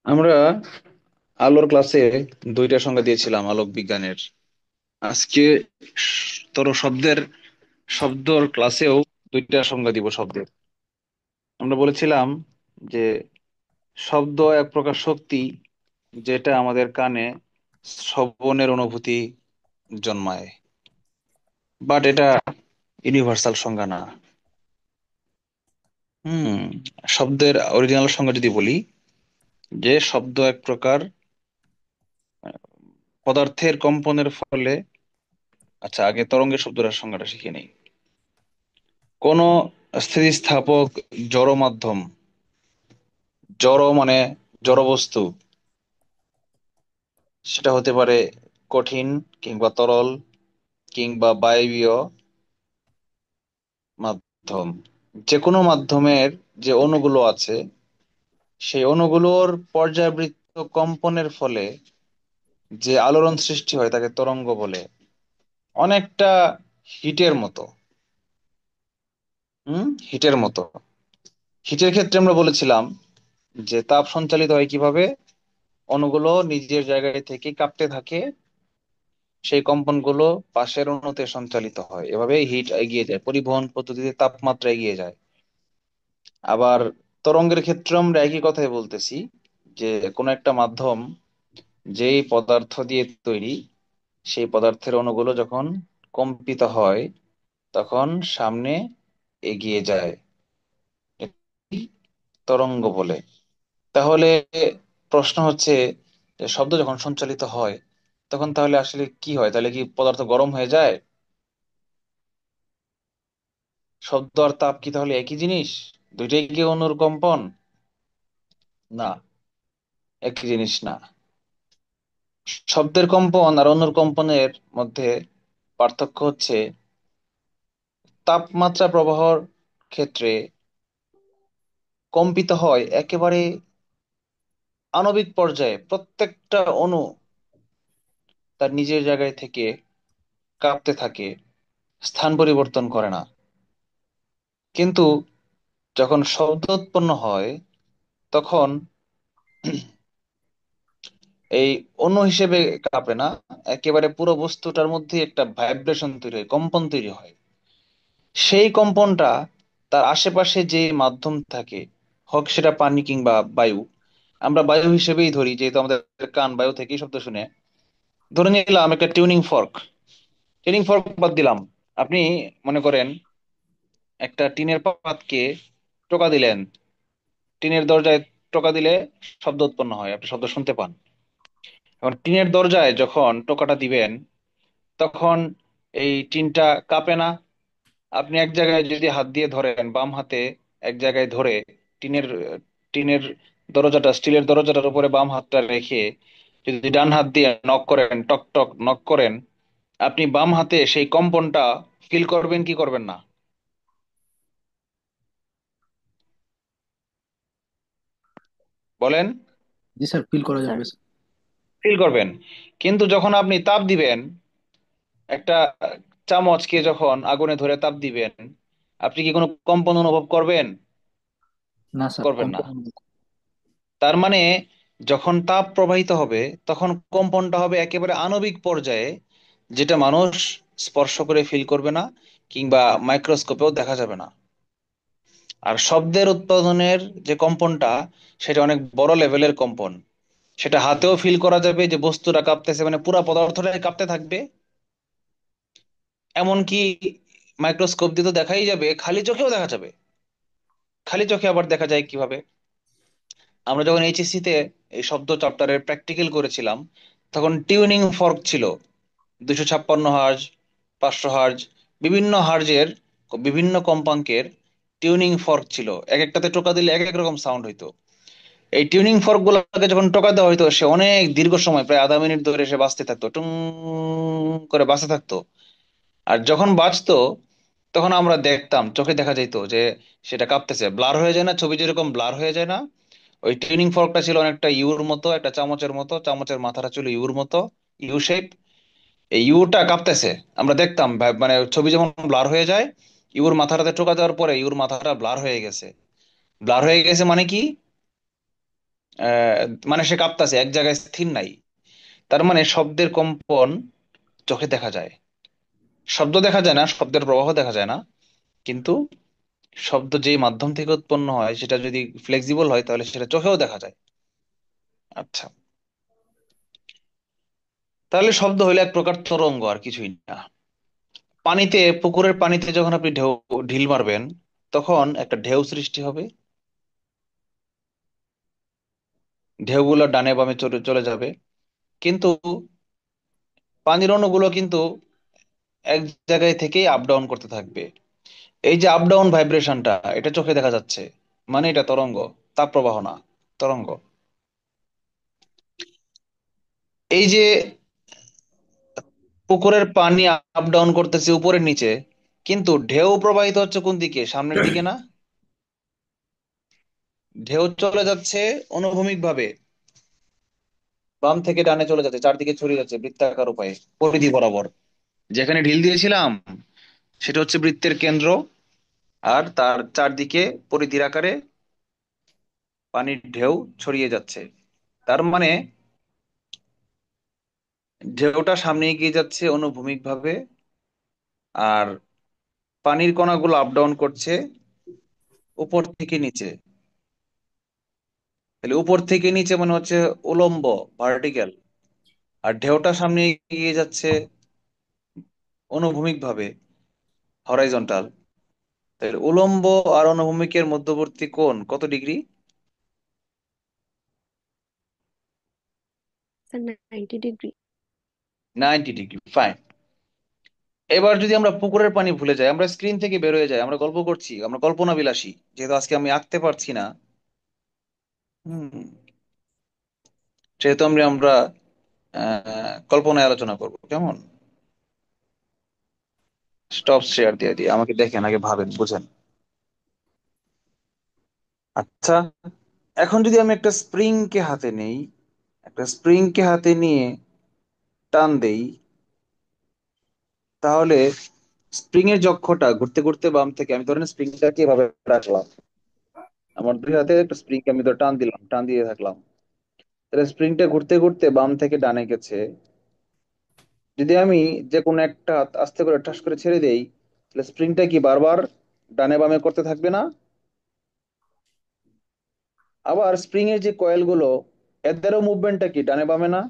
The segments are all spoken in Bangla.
আমরা আলোর ক্লাসে দুইটা সংজ্ঞা দিয়েছিলাম আলোক বিজ্ঞানের। আজকে তোর শব্দর ক্লাসেও দুইটা সংজ্ঞা দিব শব্দের। আমরা বলেছিলাম যে শব্দ এক প্রকার শক্তি যেটা আমাদের কানে শ্রবণের অনুভূতি জন্মায়, বাট এটা ইউনিভার্সাল সংজ্ঞা না। হুম শব্দের অরিজিনাল সংজ্ঞা যদি বলি, যে শব্দ এক প্রকার পদার্থের কম্পনের ফলে। আচ্ছা, আগে তরঙ্গের শব্দটার সংজ্ঞাটা শিখে নেই। কোন স্থিতিস্থাপক জড় মাধ্যম, জড় মানে জড় বস্তু, সেটা হতে পারে কঠিন কিংবা তরল কিংবা বায়বীয় মাধ্যম। যে কোনো মাধ্যমের যে অণুগুলো আছে, সেই অণুগুলোর পর্যায়বৃত্ত কম্পনের ফলে যে আলোড়ন সৃষ্টি হয় তাকে তরঙ্গ বলে। অনেকটা হিটের মতো। হিটের মতো। হিটের ক্ষেত্রে আমরা বলেছিলাম যে তাপ সঞ্চালিত হয় কিভাবে, অণুগুলো নিজের জায়গায় থেকে কাঁপতে থাকে, সেই কম্পনগুলো পাশের অণুতে সঞ্চালিত হয়, এভাবে হিট এগিয়ে যায়, পরিবহন পদ্ধতিতে তাপমাত্রা এগিয়ে যায়। আবার তরঙ্গের ক্ষেত্রে আমরা একই কথাই বলতেছি, যে কোনো একটা মাধ্যম যেই পদার্থ দিয়ে তৈরি, সেই পদার্থের অণুগুলো যখন কম্পিত হয় তখন সামনে এগিয়ে যায়, এটি তরঙ্গ বলে। তাহলে প্রশ্ন হচ্ছে যে শব্দ যখন সঞ্চালিত হয় তখন তাহলে আসলে কি হয়? তাহলে কি পদার্থ গরম হয়ে যায়? শব্দ আর তাপ কি তাহলে একই জিনিস? দুইটাই কি অনুর কম্পন? না, একই জিনিস না। শব্দের কম্পন আর অনুর কম্পনের মধ্যে পার্থক্য হচ্ছে তাপমাত্রা প্রবাহর ক্ষেত্রে কম্পিত হয় একেবারে আণবিক পর্যায়ে, প্রত্যেকটা অণু তার নিজের জায়গায় থেকে কাঁপতে থাকে, স্থান পরিবর্তন করে না। কিন্তু যখন শব্দ উৎপন্ন হয় তখন এই অণু হিসেবে কাঁপে না, একেবারে পুরো বস্তুটার মধ্যে একটা ভাইব্রেশন তৈরি হয়, কম্পন তৈরি হয়। সেই কম্পনটা তার আশেপাশে যে মাধ্যম থাকে, হোক সেটা পানি কিংবা বায়ু, আমরা বায়ু হিসেবেই ধরি যেহেতু আমাদের কান বায়ু থেকেই শব্দ শুনে। ধরে নিলাম একটা টিউনিং ফর্ক, টিউনিং ফর্ক বাদ দিলাম। আপনি মনে করেন একটা টিনের পাতকে টোকা দিলেন, টিনের দরজায় টোকা দিলে শব্দ উৎপন্ন হয়, আপনি শব্দ শুনতে পান। এখন টিনের দরজায় যখন টোকাটা দিবেন তখন এই টিনটা কাঁপে না। আপনি এক জায়গায় যদি হাত দিয়ে ধরেন, বাম হাতে এক জায়গায় ধরে টিনের টিনের দরজাটা, স্টিলের দরজাটার উপরে বাম হাতটা রেখে যদি ডান হাত দিয়ে নক করেন, টক টক নক করেন, আপনি বাম হাতে সেই কম্পনটা ফিল করবেন কি করবেন না? বলেন। জি স্যার, ফিল করা যাবে স্যার। ফিল করবেন। কিন্তু যখন আপনি তাপ দিবেন, একটা চামচকে যখন আগুনে ধরে তাপ দিবেন, আপনি কি কোনো কম্পন অনুভব করবেন? না স্যার, করবেন না। কম্পন। তার মানে যখন তাপ প্রবাহিত হবে তখন কম্পনটা হবে একেবারে আণবিক পর্যায়ে, যেটা মানুষ স্পর্শ করে ফিল করবে না কিংবা মাইক্রোস্কোপেও দেখা যাবে না। আর শব্দের উৎপাদনের যে কম্পনটা, সেটা অনেক বড় লেভেলের কম্পন। সেটা হাতেও ফিল করা যাবে, যে বস্তুটা কাঁপতেছে, মানে পুরো পদার্থটাই কাঁপতে থাকবে। এমনকি মাইক্রোস্কোপ দিয়ে তো দেখাই যাবে, খালি চোখেও দেখা যাবে। খালি চোখে আবার দেখা যায় কিভাবে? আমরা যখন এইচএসসি তে এই শব্দ চ্যাপ্টারের প্র্যাকটিক্যাল করেছিলাম, তখন টিউনিং ফর্ক ছিল 256 হার্জ, 500 হার্জ, বিভিন্ন হার্জের বিভিন্ন কম্পাঙ্কের টিউনিং ফর্ক ছিল। এক একটাতে টোকা দিলে এক এক রকম সাউন্ড হইতো। এই টিউনিং ফর্ক গুলোকে যখন টোকা দেওয়া হইতো, সে অনেক দীর্ঘ সময়, প্রায় আধা মিনিট ধরে সে বাজতে থাকতো, টুং করে বাজতে থাকতো। আর যখন বাজতো তখন আমরা দেখতাম, চোখে দেখা যেত যে সেটা কাঁপতেছে, ব্লার হয়ে যায় না, ছবি যেরকম ব্লার হয়ে যায় না। ওই টিউনিং ফর্কটা ছিল অনেকটা ইউর মতো, একটা চামচের মতো, চামচের মাথাটা ছিল ইউর মতো, ইউ শেপ। এই ইউটা কাঁপতেছে, আমরা দেখতাম মানে ছবি যেমন ব্লার হয়ে যায়, ইউর মাথাটাতে টোকা দেওয়ার পরে ইউর মাথাটা ব্লার হয়ে গেছে। ব্লার হয়ে গেছে মানে কি? আহ, মানে সে কাঁপতাছে, এক জায়গায় স্থির নাই। তার মানে শব্দের কম্পন চোখে দেখা যায়। শব্দ দেখা যায় না, শব্দের প্রবাহ দেখা যায় না, কিন্তু শব্দ যেই মাধ্যম থেকে উৎপন্ন হয় সেটা যদি ফ্লেক্সিবল হয় তাহলে সেটা চোখেও দেখা যায়। আচ্ছা, তাহলে শব্দ হইলো এক প্রকার তরঙ্গ, আর কিছুই না। পানিতে, পুকুরের পানিতে যখন আপনি ঢিল মারবেন, তখন একটা ঢেউ সৃষ্টি হবে। ঢেউগুলো ডানে বামে চলে চলে যাবে, কিন্তু পানির অণুগুলো কিন্তু এক জায়গায় থেকেই আপ ডাউন করতে থাকবে। এই যে আপ ডাউন ভাইব্রেশনটা, এটা চোখে দেখা যাচ্ছে, মানে এটা তরঙ্গ। তাপ প্রবাহ না, তরঙ্গ। এই যে পুকুরের পানি আপ ডাউন করতেছে উপরের নিচে, কিন্তু ঢেউ প্রবাহিত হচ্ছে কোন দিকে? সামনের দিকে না? ঢেউ চলে যাচ্ছে অনুভূমিক ভাবে, বাম থেকে ডানে চলে যাচ্ছে, চারদিকে ছড়িয়ে যাচ্ছে বৃত্তাকার উপায়ে, পরিধি বরাবর। যেখানে ঢিল দিয়েছিলাম সেটা হচ্ছে বৃত্তের কেন্দ্র, আর তার চারদিকে পরিধির আকারে পানির ঢেউ ছড়িয়ে যাচ্ছে। তার মানে ঢেউটা সামনে এগিয়ে যাচ্ছে অনুভূমিক ভাবে, আর পানির কণাগুলো আপ ডাউন করছে উপর থেকে নিচে। তাহলে উপর থেকে নিচে মানে হচ্ছে উলম্ব, ভার্টিক্যাল। আর ঢেউটা সামনে এগিয়ে যাচ্ছে অনুভূমিক ভাবে, হরাইজন্টাল। তাহলে উলম্ব আর অনুভূমিকের মধ্যবর্তী কোণ কত degree? Sir 90 degree. 90 degree, fine. এবার যদি আমরা পুকুরের পানি ভুলে যাই, আমরা স্ক্রিন থেকে বের হয়ে যাই, আমরা গল্প করছি, আমরা কল্পনা বিলাসী, যেহেতু আজকে আমি আঁকতে পারছি না, হুম, সেহেতু আমরা কল্পনায় আলোচনা করব, কেমন? স্টপ শেয়ার দিয়ে দিয়ে আমাকে দেখেন, আগে ভাবেন, বুঝেন। আচ্ছা, এখন যদি আমি একটা স্প্রিং কে হাতে নেই, একটা স্প্রিং কে হাতে নিয়ে টান দেই, তাহলে স্প্রিং এর যক্ষটা ঘুরতে ঘুরতে বাম থেকে, আমি ধরেন স্প্রিংটাকে এভাবে রাখলাম, আমার দুই হাতে একটা স্প্রিং কে আমি তো টান দিলাম, টান দিয়ে থাকলাম, তাহলে স্প্রিংটা ঘুরতে ঘুরতে বাম থেকে ডানে গেছে। যদি আমি যে কোনো একটা হাত আস্তে করে ঠাস করে ছেড়ে দেই, তাহলে স্প্রিংটা কি বারবার ডানে বামে করতে থাকবে না? আবার স্প্রিং এর যে কয়েল গুলো, এদেরও মুভমেন্টটা কি ডানে বামে না?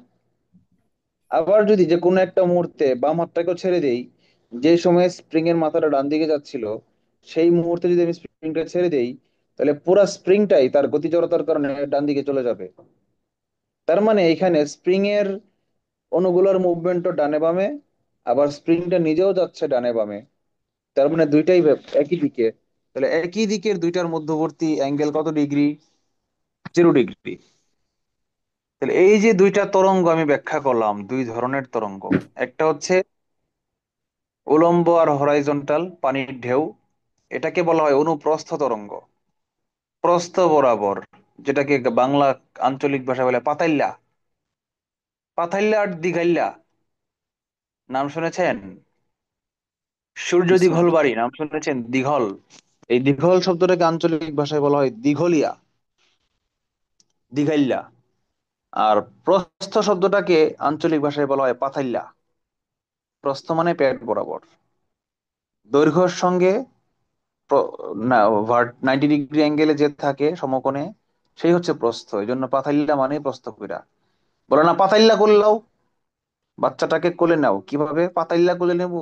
আবার যদি যে কোনো একটা মুহূর্তে বাম হাতটাকেও ছেড়ে দেই, যে সময় স্প্রিং এর মাথাটা ডান দিকে যাচ্ছিল, সেই মুহূর্তে যদি আমি স্প্রিংটা ছেড়ে দেই, তাহলে পুরো স্প্রিংটাই তার গতি জড়তার কারণে ডান দিকে চলে যাবে। তার মানে এখানে স্প্রিং এর অনুগুলোর মুভমেন্টও ডানে বামে, আবার স্প্রিংটা নিজেও যাচ্ছে ডানে বামে। তার মানে দুইটাই একই দিকে। তাহলে একই দিকের দুইটার মধ্যবর্তী অ্যাঙ্গেল কত ডিগ্রি? 0 ডিগ্রি। তাহলে এই যে দুইটা তরঙ্গ আমি ব্যাখ্যা করলাম, দুই ধরনের তরঙ্গ। একটা হচ্ছে উলম্ব আর হরাইজন্টাল পানির ঢেউ, এটাকে বলা হয় অনুপ্রস্থ তরঙ্গ। প্রস্থ বরাবর, যেটাকে বাংলা আঞ্চলিক ভাষায় বলে পাতাইল্যা। পাতাইল্যা আর দিঘাইল্যা নাম শুনেছেন? সূর্য জি স্যার। দিঘল বাড়ি নাম শুনেছেন? দিঘল, এই দিঘল শব্দটাকে আঞ্চলিক ভাষায় বলা হয় দিঘলিয়া, দিঘাইল্যা। আর প্রস্থ শব্দটাকে আঞ্চলিক ভাষায় বলা হয় পাথাইল্যা। প্রস্থ মানে পেট বরাবর, দৈর্ঘ্যের সঙ্গে প্র- না 90 ডিগ্রি অ্যাঙ্গেলে যে থাকে সমকোণে, সেই হচ্ছে প্রস্থ। এই জন্য পাথাইল্যা মানে প্রস্থ কইরা বলে না, পাতাইল্যা করলাও, বাচ্চাটাকে কোলে নাও, কিভাবে পাতাইল্যা কোলে নেব,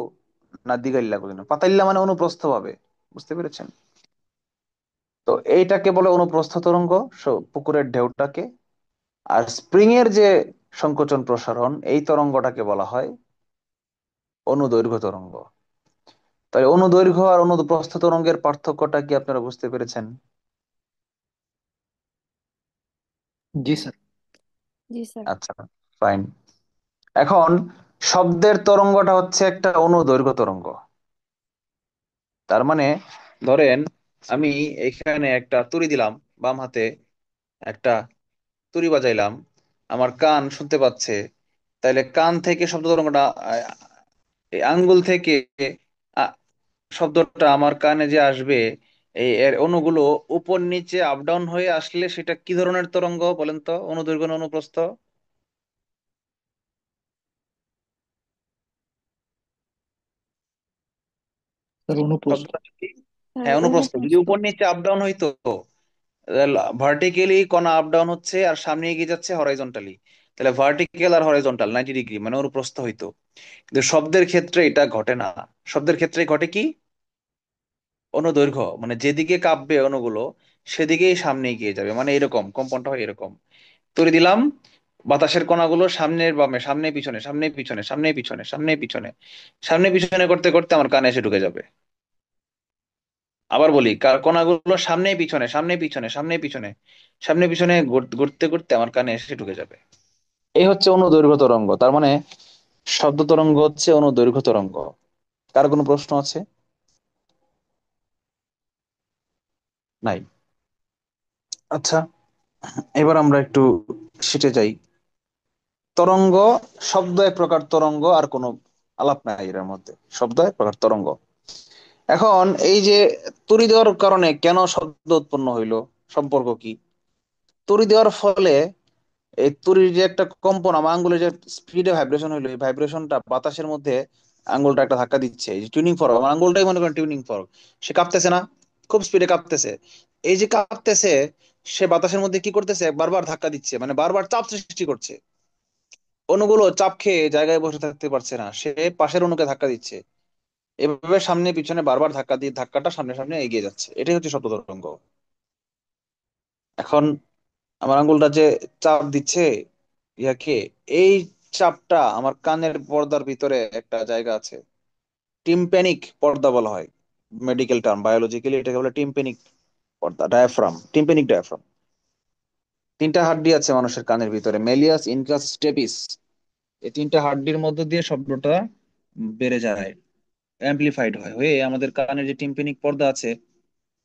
না দিগাইল্যা কোলে নেব? পাতাইল্যা মানে অনুপ্রস্থ ভাবে, বুঝতে পেরেছেন? তো এইটাকে বলে অনুপ্রস্থ তরঙ্গ, পুকুরের ঢেউটাকে। আর স্প্রিং এর যে সংকোচন প্রসারণ, এই তরঙ্গটাকে বলা হয় অনুদৈর্ঘ্য তরঙ্গ। তাই অনুদৈর্ঘ্য আর অনুপ্রস্থ তরঙ্গের পার্থক্যটা কি আপনারা বুঝতে পেরেছেন? জি স্যার। জি স্যার। আচ্ছা, ফাইন। এখন শব্দের তরঙ্গটা হচ্ছে একটা অনুদৈর্ঘ্য তরঙ্গ। তার মানে ধরেন আমি এখানে একটা তুড়ি দিলাম, বাম হাতে একটা তুড়ি বাজাইলাম, আমার কান শুনতে পাচ্ছে। তাইলে কান থেকে শব্দ তরঙ্গটা এই আঙ্গুল থেকে আ, শব্দটা আমার কানে যে আসবে, এই এর অণুগুলো উপর নিচে আপ ডাউন হয়ে আসলে সেটা কি ধরনের তরঙ্গ বলেন তো? অনুদৈর্ঘ্য না অনুপ্রস্থ? স্যার অনুপ্রস্থ। শব্দটা কি? স্যার হ্যাঁ, অনুপ্রস্থ। যদি অনুপ্রস্থ। উপর নিচে আপ ডাউন হইতো, ভার্টিক্যালি কণা আপ ডাউন হচ্ছে আর সামনে এগিয়ে যাচ্ছে হরাইজন্টালি, তাহলে ভার্টিক্যাল আর হরাইজন্টাল 90 ডিগ্রি মানে অনুপ্রস্থ হইতো। কিন্তু শব্দের ক্ষেত্রে এটা ঘটে না। শব্দের ক্ষেত্রে ঘটে কি? অনুদৈর্ঘ্য, মানে যেদিকে কাঁপবে অণুগুলো সেদিকেই সামনে এগিয়ে যাবে, মানে এরকম কম্পনটা হয় এরকম। তুলে দিলাম, বাতাসের কণাগুলো সামনের বামে, সামনে পিছনে, সামনে পিছনে, সামনে পিছনে, সামনে পিছনে, সামনে পিছনে করতে করতে আমার কানে এসে ঢুকে যাবে। আবার বলি, কণাগুলো সামনে পিছনে, সামনে পিছনে, সামনে পিছনে, সামনে পিছনে ঘুরতে ঘুরতে আমার কানে এসে ঢুকে যাবে। এই হচ্ছে অনুদৈর্ঘ্য তরঙ্গ। তার মানে শব্দ তরঙ্গ হচ্ছে অনুদৈর্ঘ্য তরঙ্গ। কার কোনো প্রশ্ন আছে? নাই? আচ্ছা, এবার আমরা একটু শিটে যাই। তরঙ্গ, শব্দ এক প্রকার তরঙ্গ, আর কোনো আলাপ নাই এর মধ্যে। শব্দ এক প্রকার তরঙ্গ। এখন এই যে তড়ি দেওয়ার কারণে কেন শব্দ উৎপন্ন হইলো, সম্পর্ক কি? তড়ি দেওয়ার ফলে এই তড়ির যে একটা কম্পন, আমার আঙ্গুলের যে স্পিডে ভাইব্রেশন হইলো, এই ভাইব্রেশনটা বাতাসের মধ্যে আঙ্গুলটা একটা ধাক্কা দিচ্ছে। এই যে টিউনিং ফর্ক, আমার আঙ্গুলটাই মনে করেন টিউনিং ফর্ক, সে কাঁপতেছে না? খুব স্পিডে কাঁপতেছে। এই যে কাঁপতেছে, সে বাতাসের মধ্যে কি করতেছে, বারবার ধাক্কা দিচ্ছে, মানে বারবার চাপ সৃষ্টি করছে। অণুগুলো চাপ খেয়ে জায়গায় বসে থাকতে পারছে না, সে পাশের অণুকে ধাক্কা দিচ্ছে। এভাবে সামনে পিছনে বারবার ধাক্কা দিয়ে ধাক্কাটা সামনে সামনে এগিয়ে যাচ্ছে, এটাই হচ্ছে শব্দ তরঙ্গ। এখন আমার আঙ্গুলটা যে চাপ দিচ্ছে ইয়াকে, এই চাপটা আমার কানের পর্দার ভিতরে একটা জায়গা আছে, টিম্প্যানিক পর্দা বলা হয়। মেডিকেল টার্ম, বায়োলজিক্যালি এটাকে বলে টিম্প্যানিক পর্দা, ডায়াফ্রাম, টিম্প্যানিক ডায়াফ্রাম। তিনটা হাড্ডি আছে মানুষের কানের ভিতরে, মেলিয়াস, ইনকাস, স্টেপিস। এই তিনটা হাড্ডির মধ্য দিয়ে শব্দটা বেড়ে যায়, অ্যাম্পলিফাইড হয় হয়ে আমাদের কানের যে টিম্প্যানিক পর্দা আছে,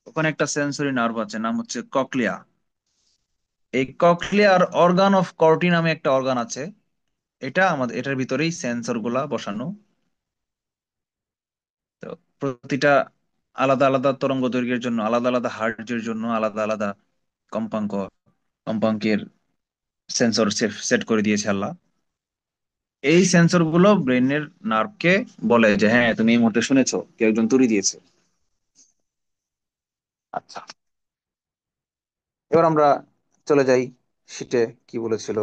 ওখানে একটা সেন্সরি নার্ভ আছে, নাম হচ্ছে ককলিয়া। এই ককলিয়ার অর্গান অফ কর্টি নামে একটা অর্গান আছে। এটা আমাদের এটার ভিতরেই সেন্সর গুলা বসানো। তো প্রতিটা আলাদা আলাদা তরঙ্গ দৈর্ঘ্যের জন্য, আলাদা আলাদা হার্টজের জন্য আলাদা আলাদা কম্পাঙ্ক, কম্পাঙ্কের সেন্সর সেট করে দিয়েছে আল্লাহ। এই সেন্সর গুলো ব্রেনের নার্ভকে বলে যে হ্যাঁ তুমি এই মুহূর্তে শুনেছো, কেউ একজন তুড়ি দিয়েছে। আচ্ছা, এবার আমরা চলে যাই শীটে কি বলেছিল।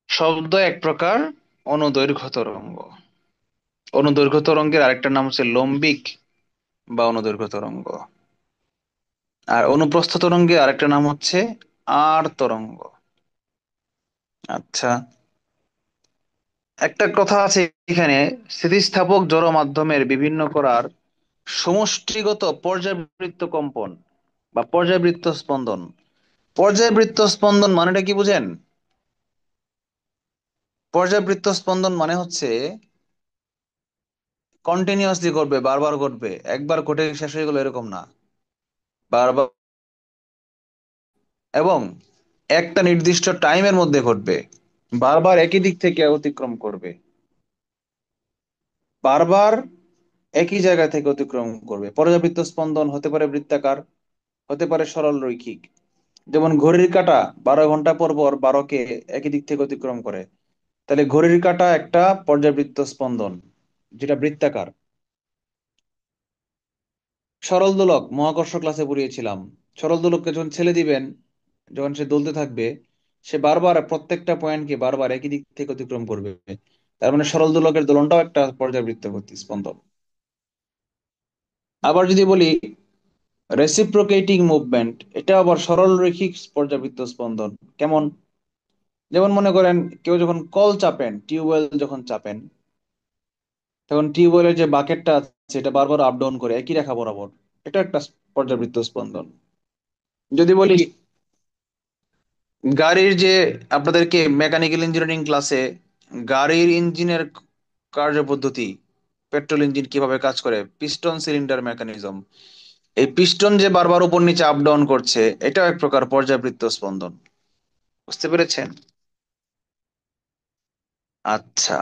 শব্দ এক প্রকার অনুদৈর্ঘ্য তরঙ্গ। অনুদৈর্ঘ্য তরঙ্গের আরেকটা নাম হচ্ছে লম্বিক বা অনুদৈর্ঘ্য তরঙ্গ। আর অনুপ্রস্থ তরঙ্গের আরেকটা নাম হচ্ছে আর তরঙ্গ। আচ্ছা, একটা কথা আছে এখানে, স্থিতিস্থাপক জড় মাধ্যমের বিভিন্ন করার সমষ্টিগত পর্যায়বৃত্ত কম্পন বা পর্যায়বৃত্ত স্পন্দন। পর্যায়বৃত্ত স্পন্দন মানেটা কি বুঝেন? পর্যায়বৃত্ত স্পন্দন মানে হচ্ছে কন্টিনিউয়াসলি ঘটবে, বারবার ঘটবে, একবার ঘটে শেষ হয়ে গেল এরকম না, বারবার, এবং একটা নির্দিষ্ট টাইমের মধ্যে ঘটবে, বারবার একই দিক থেকে অতিক্রম করবে, বারবার একই জায়গা থেকে অতিক্রম করবে। পর্যাবৃত্ত স্পন্দন হতে পারে বৃত্তাকার, হতে পারে সরল রৈখিক। যেমন ঘড়ির কাঁটা 12 ঘন্টা পর পর 12কে একই দিক থেকে অতিক্রম করে, তাহলে ঘড়ির কাঁটা একটা পর্যাবৃত্ত স্পন্দন, যেটা বৃত্তাকার। সরল দোলক মহাকর্ষ ক্লাসে পড়িয়েছিলাম। সরল দোলককে যখন ছেড়ে দিবেন, যখন সে দুলতে থাকবে, সে বারবার প্রত্যেকটা পয়েন্টকে বারবার একই দিক থেকে অতিক্রম করবে। তার মানে সরল দোলকের দোলনটাও একটা পর্যাবৃত্ত গতি স্পন্দন। আবার যদি বলি রেসিপ্রোকেটিং মুভমেন্ট, এটা আবার সরল রৈখিক পর্যাবৃত্ত স্পন্দন। কেমন? যেমন মনে করেন কেউ যখন কল চাপেন, টিউবওয়েল যখন চাপেন, তখন টিউবওয়েলের যে বাকেটটা আছে এটা বারবার আপ ডাউন করে একই রেখা বরাবর, এটা একটা পর্যাবৃত্ত স্পন্দন। যদি বলি গাড়ির যে, আপনাদেরকে মেকানিক্যাল ইঞ্জিনিয়ারিং ক্লাসে গাড়ির ইঞ্জিনের কার্যপদ্ধতি, পেট্রোল ইঞ্জিন কিভাবে কাজ করে, পিস্টন সিলিন্ডার মেকানিজম, এই পিস্টন যে বারবার উপর নিচে আপ ডাউন করছে, এটাও এক প্রকার পর্যাবৃত্ত স্পন্দন। বুঝতে পেরেছেন? আচ্ছা,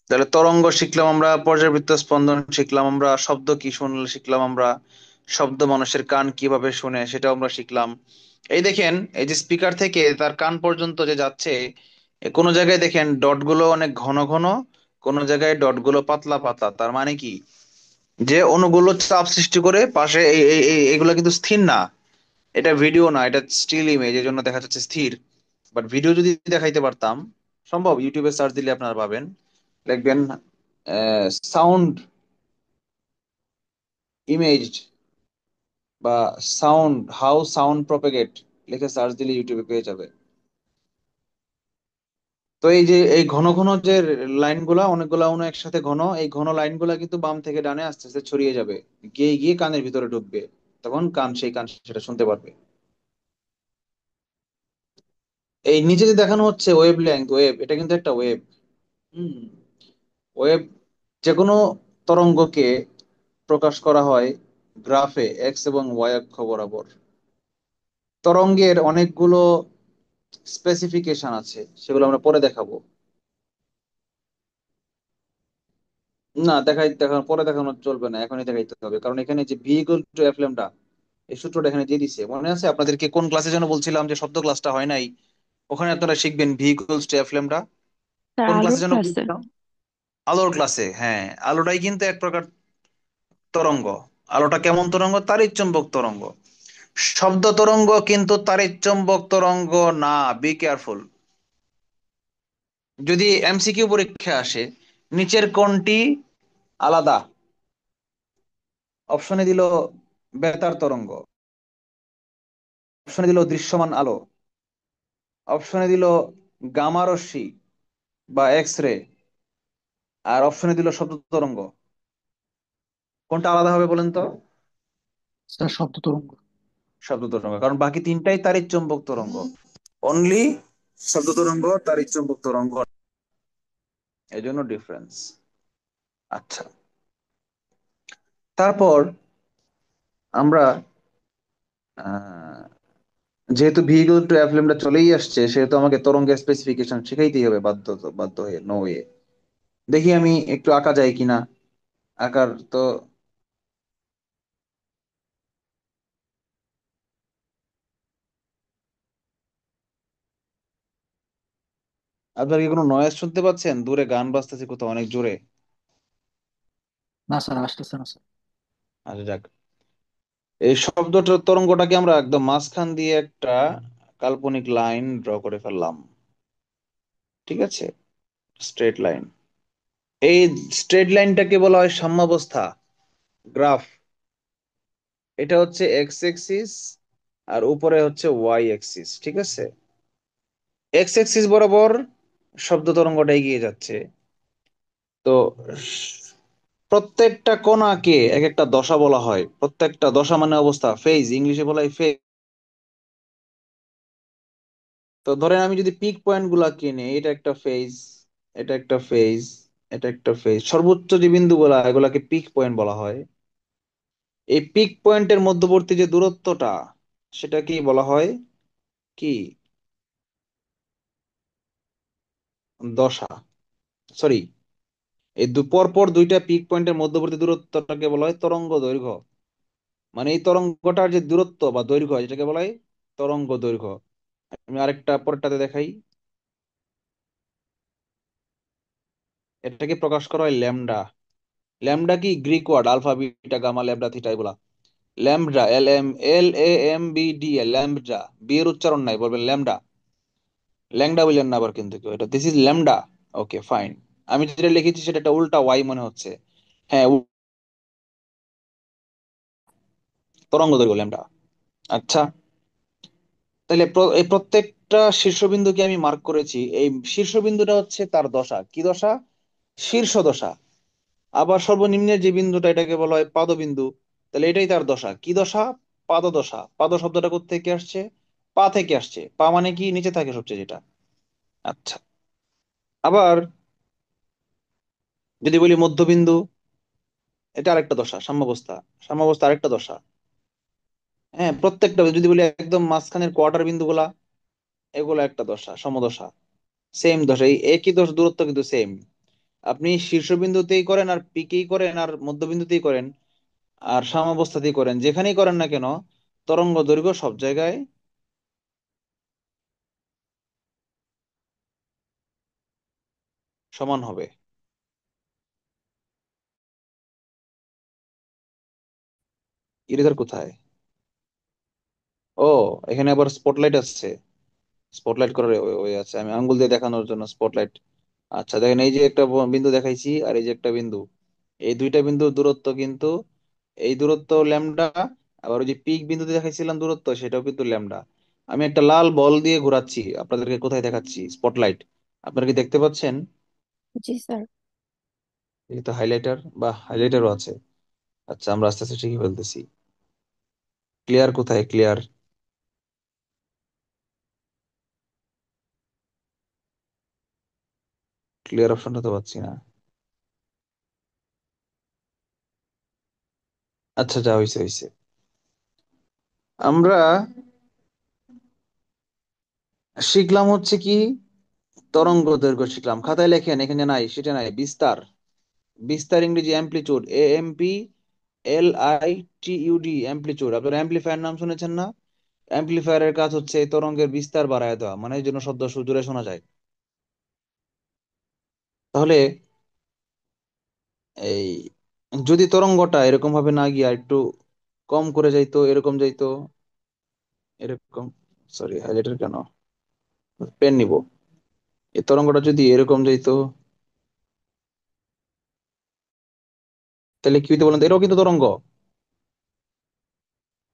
তাহলে তরঙ্গ শিখলাম আমরা, পর্যাবৃত্ত স্পন্দন শিখলাম আমরা, শব্দ কি শুনলে শিখলাম আমরা, শব্দ মানুষের কান কিভাবে শুনে সেটাও আমরা শিখলাম। এই দেখেন, এই যে স্পিকার থেকে তার কান পর্যন্ত যে যাচ্ছে, কোনো জায়গায় দেখেন ডট গুলো অনেক ঘন ঘন, কোনো জায়গায় ডট গুলো পাতলা পাতলা। তার মানে কি, যে অণুগুলো চাপ সৃষ্টি করে পাশে, এগুলো কিন্তু স্থির না। এটা ভিডিও না, এটা স্টিল ইমেজ, এই জন্য দেখা যাচ্ছে স্থির। বাট ভিডিও যদি দেখাইতে পারতাম, সম্ভব, ইউটিউবে সার্চ দিলে আপনারা পাবেন, লিখবেন সাউন্ড ইমেজ বা সাউন্ড, হাউ সাউন্ড প্রপাগেট, লিখে সার্চ দিলে ইউটিউবে পেয়ে যাবে। তো এই যে এই ঘন ঘন যে লাইনগুলা, অনেকগুলা অণু একসাথে ঘন, এই ঘন লাইনগুলা কিন্তু বাম থেকে ডানে আস্তে আস্তে ছড়িয়ে যাবে, গিয়ে গিয়ে কানের ভিতরে ঢুকবে। তখন কান সেটা শুনতে পারবে। এই নিচে যে দেখানো হচ্ছে ওয়েভ লেংথ, ওয়েভ, এটা কিন্তু একটা ওয়েভ। হুম। ওয়েভ, যে কোনো তরঙ্গকে প্রকাশ করা হয় গ্রাফে, এক্স এবং ওয়াই অক্ষ বরাবর। তরঙ্গের অনেকগুলো স্পেসিফিকেশন আছে, সেগুলো আমরা পরে দেখাবো। না, পরে দেখানো চলবে না, এখনই দেখাইতে হবে, কারণ এখানে যে V equal to F lambda, এই সূত্রটা এখানে দিয়ে দিছে। মনে আছে আপনাদেরকে কোন ক্লাসে যেন বলছিলাম যে শব্দ ক্লাসটা হয় নাই, ওখানে আপনারা শিখবেন V equals to F lambda. Sir কোন ক্লাসে আলোর যেন ক্লাসে। বলছিলাম? আলোর ক্লাসে, হ্যাঁ। আলোটাই কিন্তু এক প্রকার তরঙ্গ। আলোটা কেমন তরঙ্গ? তাড়িৎ-চুম্বক তরঙ্গ। শব্দ তরঙ্গ কিন্তু তাড়িৎ-চুম্বক তরঙ্গ না, বি কেয়ারফুল। যদি এমসিকিউ পরীক্ষা আসে, নিচের কোনটি আলাদা, অপশনে দিল বেতার তরঙ্গ, অপশনে দিল দৃশ্যমান আলো, অপশনে দিল গামা রশ্মি বা এক্স রে, আর অপশনে দিল শব্দ তরঙ্গ, কোনটা আলাদা হবে বলেন তো? স্যার শব্দ তরঙ্গ। শব্দ তরঙ্গ, কারণ বাকি তিনটাই তাড়িৎ চৌম্বক তরঙ্গ। অনলি শব্দ তরঙ্গ তাড়িৎ চৌম্বক তরঙ্গ, এই জন্য ডিফারেন্স। আচ্ছা, তারপর আমরা আহ, যেহেতু ভিগুলো টু এফ ল্যামডা চলেই আসছে, সেহেতু আমাকে তরঙ্গের স্পেসিফিকেশন শিখাইতেই হবে, বাধ্য হয়ে, নো ওয়ে। দেখি আমি একটু আঁকা যায় কিনা। আঁকার তো, আপনার কি কোনো নয়েজ শুনতে পাচ্ছেন? দূরে গান বাজতেছে কোথাও অনেক জোরে। না স্যার, আসতেছে না স্যার। আচ্ছা, যাক। এই শব্দটার তরঙ্গটাকে আমরা একদম মাঝখান দিয়ে একটা কাল্পনিক লাইন ড্র করে ফেললাম, ঠিক আছে? Straight line. এই স্ট্রেট লাইনটাকে বলা হয় সাম্যাবস্থা গ্রাফ। এটা হচ্ছে এক্স এক্সিস, আর উপরে হচ্ছে ওয়াই এক্সিস, ঠিক আছে? এক্স এক্সিস বরাবর শব্দ তরঙ্গটা এগিয়ে যাচ্ছে। তো প্রত্যেকটা কোণাকে এক একটা দশা বলা হয়, প্রত্যেকটা দশা মানে অবস্থা, ফেজ, ইংলিশে বলা হয় ফেজ। তো ধরেন আমি যদি পিক পয়েন্ট গুলা কিনে, এটা একটা ফেজ, এটা একটা ফেজ, এটা একটা ফেজ, সর্বোচ্চ যে বিন্দু গুলা, এগুলাকে পিক পয়েন্ট বলা হয়। এই পিক পয়েন্টের মধ্যবর্তী যে দূরত্বটা, সেটা কি বলা হয়? কি? দশা। সরি, এই পরপর দুইটা পিক পয়েন্টের মধ্যবর্তী দূরত্বটাকে বলা হয় তরঙ্গ দৈর্ঘ্য। মানে এই তরঙ্গটার যে দূরত্ব বা দৈর্ঘ্য, যেটাকে বলা হয় তরঙ্গ দৈর্ঘ্য। আমি আরেকটা পরেরটাতে দেখাই, এটাকে প্রকাশ করা হয় ল্যামডা। ল্যামডা কি Greek word, alpha beta gamma lambda theta, এগুলা। Lambda, LAMBDA, lambda. বি এর উচ্চারণ নাই, বলবেন ল্যামডা। ল্যাংডা বললেন না আবার কিন্তু কেউ, এটা this is lambda. Okay, fine. আমি যেটা লিখেছি সেটা একটা উল্টা ওয়াই মনে হচ্ছে। হ্যাঁ, তরঙ্গ দৈর্ঘ্য ল্যামডা। আচ্ছা, তাহলে এই প্রত্যেকটা শীর্ষবিন্দুকে আমি মার্ক করেছি, এই শীর্ষবিন্দুটা হচ্ছে তার দশা। কি দশা? শীর্ষ দশা। আবার সর্বনিম্নের যে বিন্দুটা, এটাকে বলা হয় পাদবিন্দু। তাহলে এটাই তার দশা। কি দশা? পাদ দশা। পাদ শব্দটা কোথা থেকে আসছে? পা থেকে আসছে। পা মানে কি? নিচে থাকে সবচেয়ে যেটা। আচ্ছা, আবার যদি বলি মধ্যবিন্দু, এটা আরেকটা দশা, সাম্যাবস্থা। সাম্যাবস্থা আরেকটা দশা। হ্যাঁ, প্রত্যেকটা যদি বলি একদম মাঝখানের কোয়ার্টার বিন্দু গুলা, এগুলো একটা দশা, সমদশা। সেম দশা, এই একই দশ দূরত্ব কিন্তু সেম। আপনি শীর্ষবিন্দুতেই করেন আর পিকেই করেন আর মধ্যবিন্দুতেই করেন আর সাম্যাবস্থাতেই করেন, যেখানেই করেন না কেন, তরঙ্গ দৈর্ঘ্য সব জায়গায় সমান হবে। ইরেজার কোথায়? ও, এখানে আবার স্পটলাইট আছে। স্পটলাইট করার ওই আছে, আমি আঙ্গুল দিয়ে দেখানোর জন্য স্পটলাইট। আচ্ছা দেখেন, এই যে একটা বিন্দু দেখাইছি আর এই যে একটা বিন্দু, এই দুইটা বিন্দুর দূরত্ব কিন্তু, এই দূরত্ব ল্যামডা। আবার ওই যে পিক বিন্দুতে দেখাইছিলাম দূরত্ব, সেটাও কিন্তু ল্যামডা। আমি একটা লাল বল দিয়ে ঘোরাচ্ছি, আপনাদেরকে কোথায় দেখাচ্ছি, স্পটলাইট। আপনারা কি দেখতে পাচ্ছেন? জি স্যার। এই তো হাইলাইটার, বা হাইলাইটারও আছে। আচ্ছা, আমরা আস্তে আস্তে ঠিকই ফেলতেছি। ক্লিয়ার কোথায়, ক্লিয়ার? ক্লিয়ার অপশনটা তো পাচ্ছি না। আচ্ছা, যা হয়েছে হয়েছে। আমরা শিখলাম হচ্ছে কি, তরঙ্গ দৈর্ঘ্য শিখলাম। খাতায় লেখেন, এখানে নাই, সেটা নাই, বিস্তার। বিস্তার ইংরেজি অ্যামপ্লিচিউড, AMPLITUD, অ্যামপ্লিচিউড। আপনার অ্যাম্পলিফায়ার নাম শুনেছেন না? অ্যাম্পলিফায়ারের কাজ হচ্ছে এই তরঙ্গের বিস্তার বাড়ায় দেওয়া, মানে এই জন্য শব্দ জোরে শোনা যায়। তাহলে এই, যদি তরঙ্গটা এরকম ভাবে না গিয়া একটু কম করে যাইতো, এরকম যাইতো, এরকম, সরি হাইলাইটার কেন, পেন নিব। এই তরঙ্গটা যদি এরকম যাইতো, তাহলে কি হইতো বলেন তো? এটাও কিন্তু তরঙ্গ।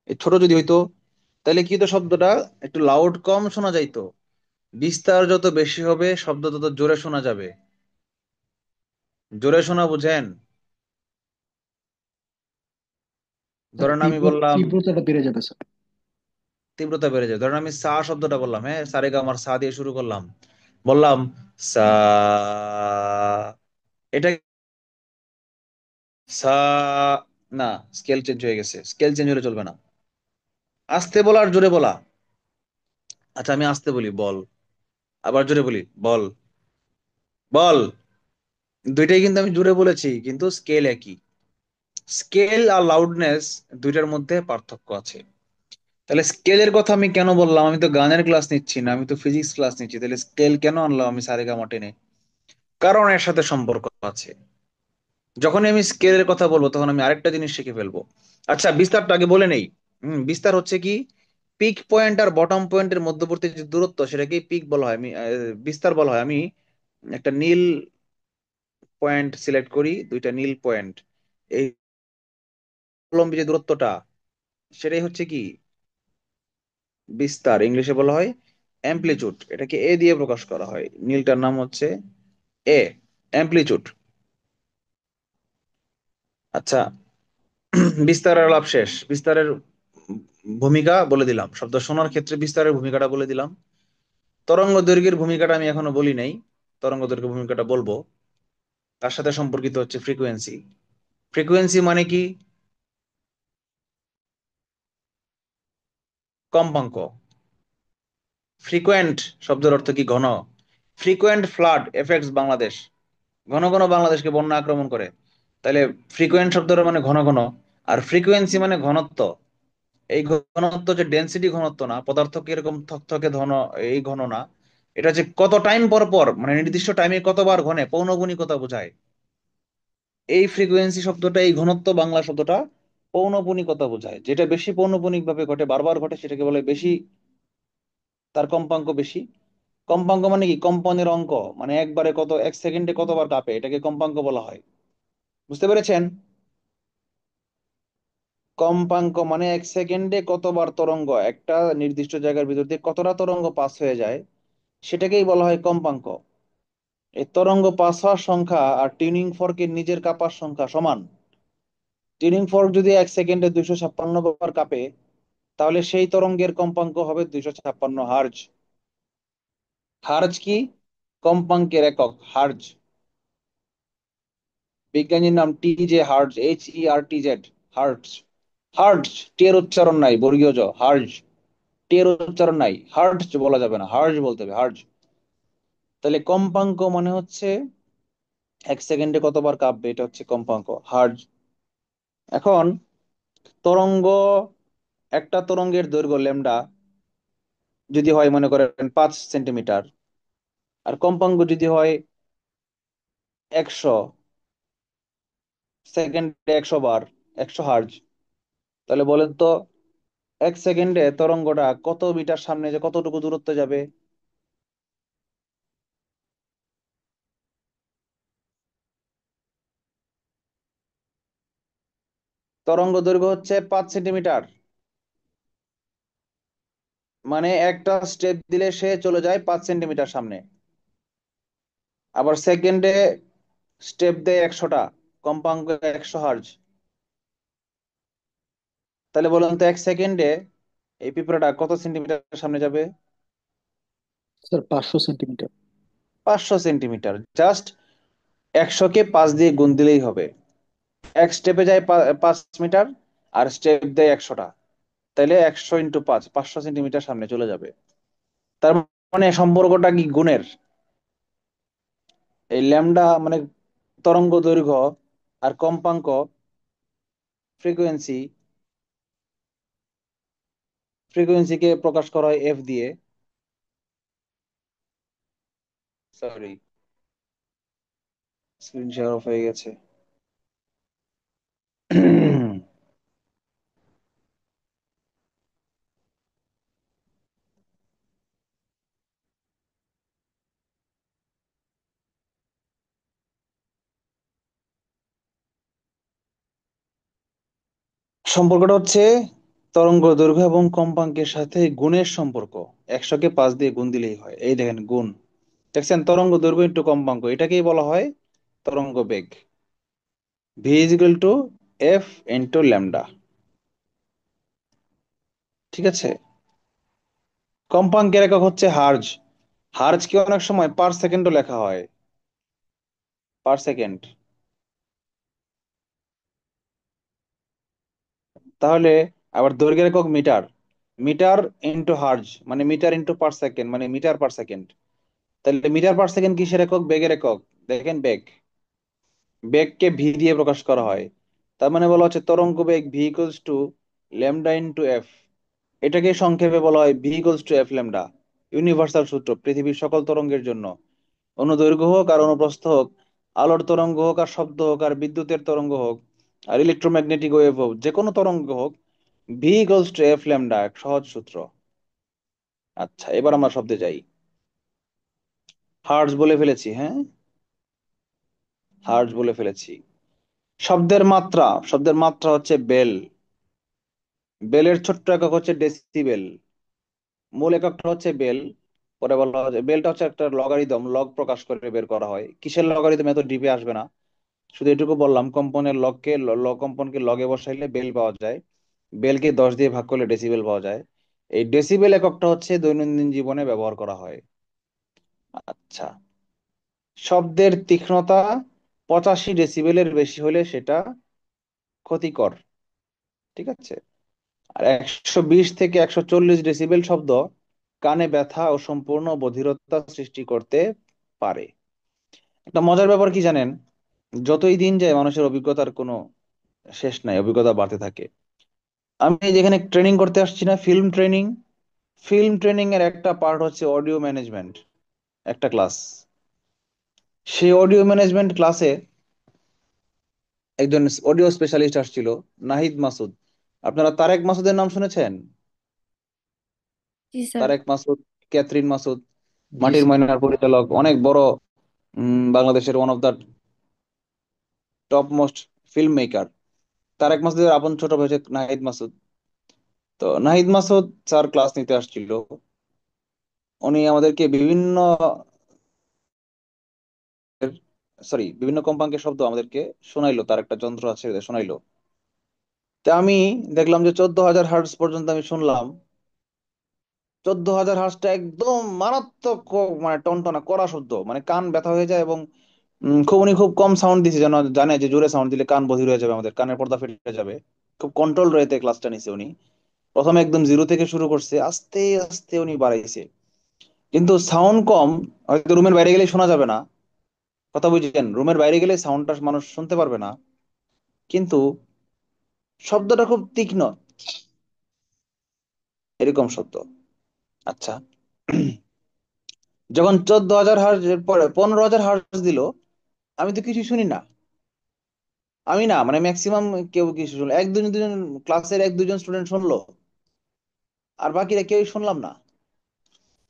এই ছোট যদি হইতো, তাহলে কি হতো, শব্দটা একটু লাউড কম শোনা যাইতো। বিস্তার যত বেশি হবে, শব্দ তত জোরে শোনা যাবে। জোরে শোনা বুঝেন? স্যার ধরেন আমি বললাম, তীব্রতাটা বেড়ে যাবে স্যার। তীব্রতা বেড়ে যায়। ধরেন আমি সা শব্দটা বললাম, হ্যাঁ, সারেগা আমার সা দিয়ে শুরু করলাম, বললাম সা, এটা সা, না, স্কেল চেঞ্জ হয়ে গেছে, স্কেল চেঞ্জ হলে চলবে না। আস্তে বলা আর জোরে বলা। আচ্ছা, আমি আস্তে বলি বল, আবার জোরে বলি বল, বল। দুইটাই কিন্তু আমি জোরে বলেছি, কিন্তু স্কেল একই। স্কেল আর লাউডনেস, দুইটার মধ্যে পার্থক্য আছে। তাহলে স্কেলের কথা আমি কেন বললাম? আমি তো গানের ক্লাস নিচ্ছি না, আমি তো ফিজিক্স ক্লাস নিচ্ছি, তাহলে স্কেল কেন আনলাম আমি সারেগামা টেনে? কারণ এর সাথে সম্পর্ক আছে। যখনই আমি স্কেলের কথা বলবো, তখন আমি আরেকটা জিনিস শিখে ফেলবো। আচ্ছা, বিস্তারটা আগে বলে নেই। বিস্তার হচ্ছে কি, পিক পয়েন্ট আর বটম পয়েন্টের মধ্যবর্তী যে দূরত্ব, সেটাকেই পিক বলা হয়, আমি বিস্তার বলা হয়। আমি একটা নীল পয়েন্ট সিলেক্ট করি, দুইটা নীল পয়েন্ট, এই উলম্ব যে দূরত্বটা, সেটাই হচ্ছে কি বিস্তার। ইংলিশে বলা হয় অ্যামপ্লিচুড। এটাকে এ দিয়ে প্রকাশ করা হয়, নীলটার নাম হচ্ছে এ, অ্যামপ্লিচুড। আচ্ছা, বিস্তারের আলাপ শেষ। বিস্তারের ভূমিকা বলে দিলাম, শব্দ শোনার ক্ষেত্রে বিস্তারের ভূমিকাটা বলে দিলাম। তরঙ্গ দৈর্ঘ্যের ভূমিকাটা আমি এখনো বলি নাই, তরঙ্গ দৈর্ঘ্যের ভূমিকাটা বলবো। তার সাথে সম্পর্কিত হচ্ছে ফ্রিকোয়েন্সি। ফ্রিকোয়েন্সি মানে কি? কম্পাঙ্ক। ফ্রিকোয়েন্ট শব্দের অর্থ কি? ঘন। ফ্রিকোয়েন্ট ফ্লাড এফেক্টস বাংলাদেশ, ঘন ঘন বাংলাদেশকে বন্যা আক্রমণ করে। তাহলে ফ্রিকোয়েন্ট শব্দটা মানে ঘন ঘন, আর ফ্রিকোয়েন্সি মানে ঘনত্ব। এই ঘনত্ব যে ডেনসিটি ঘনত্ব না, পদার্থ কিরকম থকথকে ঘন, এই ঘন না। এটা যে কত টাইম পর পর, মানে নির্দিষ্ট টাইমে কতবার ঘনে, পৌনপুনিকতা বোঝায়। এই ফ্রিকোয়েন্সি শব্দটা, এই ঘনত্ব বাংলা শব্দটা পৌনপুনিকতা বোঝায়। যেটা বেশি পৌনপুনিক ভাবে ঘটে, বারবার ঘটে, সেটাকে বলে বেশি, তার কম্পাঙ্ক বেশি। কম্পাঙ্ক মানে কি? কম্পনের অঙ্ক, মানে একবারে কত, এক সেকেন্ডে কতবার কাঁপে, এটাকে কম্পাঙ্ক বলা হয়। বুঝতে পেরেছেন? কম্পাঙ্ক মানে এক সেকেন্ডে কতবার তরঙ্গ একটা নির্দিষ্ট জায়গার ভিতর দিয়ে কতটা তরঙ্গ পাস হয়ে যায়, সেটাকেই বলা হয় কম্পাঙ্ক। এই তরঙ্গ পাস হওয়ার সংখ্যা আর টিউনিং ফর্কের নিজের কাঁপার সংখ্যা সমান। টিউনিং ফর্ক যদি এক সেকেন্ডে 256 বার কাঁপে, তাহলে সেই তরঙ্গের কম্পাঙ্ক হবে 256 হার্জ। হার্জ কি? কম্পাঙ্কের একক, হার্জ। বিজ্ঞানীর নাম T.J. Hertz, H.E.R.T.Z, hertz. Hertz, টি এর উচ্চারণ নাই, বর্গীয় জ, হার্জ। টি এর উচ্চারণ নাই, হার্টজ বলা যাবে না, হার্জ বলতে হবে, হার্জ। তাহলে কম্পাঙ্ক মানে হচ্ছে এক সেকেন্ডে কতবার কাঁপবে, এটা হচ্ছে কম্পাঙ্ক, হার্জ। এখন তরঙ্গ, একটা তরঙ্গের দৈর্ঘ্য ল্যামডা যদি হয় মনে করেন 5 সেন্টিমিটার, আর কম্পাঙ্ক যদি হয় 100 সেকেন্ডে, 100 বার, 100 হার্জ, তাহলে বলেন তো এক সেকেন্ডে তরঙ্গটা কত মিটার সামনে, যে কতটুকু দূরত্ব যাবে? তরঙ্গ দৈর্ঘ্য হচ্ছে 5 সেন্টিমিটার, মানে একটা স্টেপ দিলে সে চলে যায় 5 সেন্টিমিটার সামনে। আবার সেকেন্ডে স্টেপ দেয় 100টা, কম্পাঙ্ক 100 হার্জ। তাহলে বলুন তো এক সেকেন্ডে এই পিঁপড়াটা কত সেন্টিমিটার সামনে যাবে? Sir 500 centimetre. 500 সেন্টিমিটার। জাস্ট 100কে 5 দিয়ে গুণ দিলেই হবে। এক স্টেপে যায় 5 মিটার, আর স্টেপ দেয় 100টা, তাহলে 100 × 5, 500 সেন্টিমিটার সামনে চলে যাবে। তার মানে সম্পর্কটা কি গুণের? এই ল্যামডা মানে তরঙ্গ দৈর্ঘ্য, আর কম্পাঙ্ক ফ্রিকোয়েন্সি, ফ্রিকোয়েন্সিকে প্রকাশ করা হয় এফ দিয়ে। সরি, স্ক্রিন শেয়ার অফ হয়ে গেছে। সম্পর্কটা হচ্ছে তরঙ্গ দৈর্ঘ্য এবং কম্পাঙ্কের সাথে গুণের সম্পর্ক। 100কে 5 দিয়ে গুণ দিলেই হয়, এই দেখেন গুণ। দেখছেন, তরঙ্গ দৈর্ঘ্য ইন্টু কম্পাঙ্ক, এটাকেই বলা হয় তরঙ্গ বেগ। V is equal to F into lambda. ঠিক আছে। কম্পাঙ্কের একক হচ্ছে হার্জ। হার্জ কি অনেক সময় পার সেকেন্ডও লেখা হয়, পার সেকেন্ড। তাহলে আবার দৈর্ঘ্যের একক মিটার। মিটার ইন্টু হার্জ মানে মিটার ইন্টু পার সেকেন্ড মানে মিটার পার সেকেন্ড। তাহলে মিটার পার সেকেন্ড কিসের একক? বেগের একক। দেখেন বেগ, বেগকে ভি দিয়ে প্রকাশ করা হয়। তার মানে বলা হচ্ছে তরঙ্গ বেগ V equals to lambda into F. এটাকে সংক্ষেপে বলা হয় V equals to F lambda. Universal সূত্র পৃথিবীর সকল তরঙ্গের জন্য, অনুদৈর্ঘ্য হোক আর অনুপ্রস্থ হোক, আলোর তরঙ্গ হোক আর শব্দ হোক আর বিদ্যুতের তরঙ্গ হোক আর ইলেকট্রোম্যাগনেটিক ওয়েভ হোক, যে কোনো তরঙ্গ হোক, V equals to F lambda, এক সহজ সূত্র। আচ্ছা, এবার আমরা শব্দে যাই। হার্জ বলে ফেলেছি, হ্যাঁ, হার্জ বলে ফেলেছি। শব্দের মাত্রা, শব্দের মাত্রা হচ্ছে বেল। বেলের ছোট্ট একক হচ্ছে ডেসিবেল। মূল এককটা হচ্ছে বেল। পরে বলা হয় বেলটা হচ্ছে একটা লগারিদম, লগ প্রকাশ করে বের করা হয়। কিসের লগারিদম এত ডিপে আসবে না, শুধু এটুকু বললাম কম্পনের লগকে, কম্পনকে লগে বসাইলে বেল পাওয়া যায়। বেলকে 10 দিয়ে ভাগ করলে ডেসিবেল পাওয়া যায়। এই ডেসিবেল এককটা হচ্ছে দৈনন্দিন জীবনে ব্যবহার করা হয়। আচ্ছা, শব্দের তীক্ষ্ণতা 85 ডেসিবেলের বেশি হলে সেটা ক্ষতিকর। ঠিক আছে। আর 120 থেকে 140 ডেসিবেল শব্দ কানে ব্যথা ও সম্পূর্ণ বধিরতা সৃষ্টি করতে পারে। একটা মজার ব্যাপার কি জানেন? যতই দিন যায় মানুষের অভিজ্ঞতার কোনো শেষ নাই, অভিজ্ঞতা বাড়তে থাকে। আমি যেখানে ট্রেনিং করতে আসছি না, ফিল্ম ট্রেনিং, ফিল্ম ট্রেনিং এর একটা পার্ট হচ্ছে অডিও ম্যানেজমেন্ট, একটা ক্লাস। সেই অডিও ম্যানেজমেন্ট ক্লাসে একজন অডিও স্পেশালিস্ট আসছিল, নাহিদ মাসুদ। আপনারা তারেক মাসুদের নাম শুনেছেন? জি স্যার। তারেক মাসুদ, ক্যাথরিন মাসুদ, জি মাটির স্যার। ময়নার পরিচালক, অনেক বড়, বাংলাদেশের one of the top most film maker. তারেক মাসুদের আপন ছোট ভাই হচ্ছে নাহিদ মাসুদ। তো নাহিদ মাসুদ স্যার ক্লাস নিতে আসছিল। উনি আমাদেরকে বিভিন্ন, সরি, বিভিন্ন কম্পাঙ্কের শব্দ আমাদেরকে শোনাইলো, তার একটা যন্ত্র আছে শোনাইলো। তা আমি দেখলাম যে 14,000 হার্টজ পর্যন্ত আমি শুনলাম। 14,000 হার্টজটা একদম মারাত্মক, মানে টনটনা কড়া শব্দ, মানে কান ব্যথা হয়ে যায় এবং উনি খুব কম সাউন্ড দিছে, যেন জানে যে জোরে সাউন্ড দিলে কান বধির হয়ে যাবে, আমাদের কানের পর্দা ফেটে যাবে। খুব কন্ট্রোল রয়েতে ক্লাসটা নিছে উনি। প্রথমে একদম জিরো থেকে শুরু করছে, আস্তে আস্তে উনি বাড়াইছে। কিন্তু সাউন্ড কম, হয়তো রুমের বাইরে গেলে শোনা যাবে না। কথা বুঝছেন, রুমের বাইরে গেলে সাউন্ডটা মানুষ শুনতে পারবে না, কিন্তু শব্দটা খুব তীক্ষ্ণ, এরকম শব্দ। আচ্ছা, যখন 14,000 হার্জ এর পরে 15,000 হার্জ দিল, আমি তো কিছু শুনি না। আমি না, মানে ম্যাক্সিমাম কেউ কিছু শুনলো, এক দুজন দুজন, ক্লাসের এক দুজন স্টুডেন্ট শুনলো, আর বাকিরা কেউই শুনলাম না।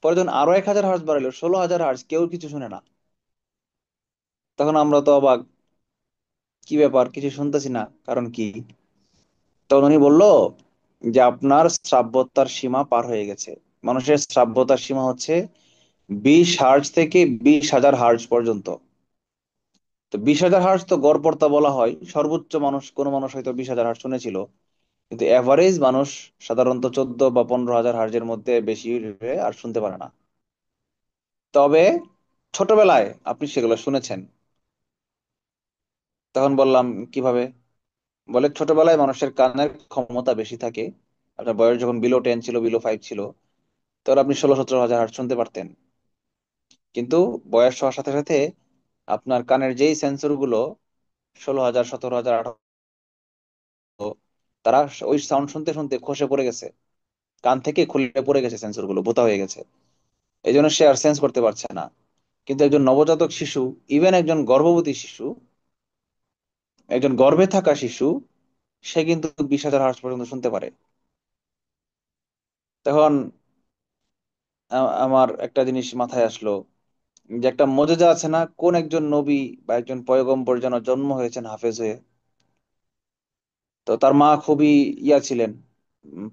পরে যখন আরো 1,000 হার্জ বাড়াইলো, 16,000 হার্জ, কেউ কিছু শুনে না। তখন আমরা তো অবাক, কি ব্যাপার, কিছু শুনতেছি না, কারণ কি? তখন উনি বলল যে আপনার শ্রাব্যতার সীমা পার হয়ে গেছে। মানুষের শ্রাব্যতার সীমা হচ্ছে 20 হার্জ থেকে 20,000 হার্জ পর্যন্ত। তো 20,000 হার্জ তো গড়পড়তা বলা হয়, সর্বোচ্চ মানুষ, কোনো মানুষ হয়তো 20,000 হার্জ শুনেছিল, কিন্তু এভারেজ মানুষ সাধারণত 14 বা 15,000 হার্জের মধ্যে বেশি আর শুনতে পারে না। তবে ছোটবেলায় আপনি সেগুলো শুনেছেন। তখন বললাম, কিভাবে? বলে ছোটবেলায় মানুষের কানের ক্ষমতা বেশি থাকে। আপনার বয়স যখন বিলো 10 ছিল, বিলো 5 ছিল, তখন আপনি 16-17 হাজার হার্জ শুনতে পারতেন। কিন্তু বয়স হওয়ার সাথে সাথে আপনার কানের যেই সেন্সর গুলো 16,000, 17,000, 18, তারা ওই সাউন্ড শুনতে শুনতে খসে পড়ে গেছে, কান থেকে খুলে পড়ে গেছে, সেন্সর গুলো বোতা হয়ে গেছে। এই জন্য সে আর সেন্স করতে পারছে না। কিন্তু একজন নবজাতক শিশু, ইভেন একজন গর্ভবতী শিশু, একজন গর্ভে থাকা শিশু, সে কিন্তু 20,000 হার্জ পর্যন্ত শুনতে পারে। তখন আমার একটা জিনিস মাথায় আসলো, যে একটা মজেজা আছে না, কোন একজন নবী বা একজন পয়গম্বর যেন জন্ম হয়েছেন হাফেজ হয়ে। তো তার মা খুবই ইয়া ছিলেন,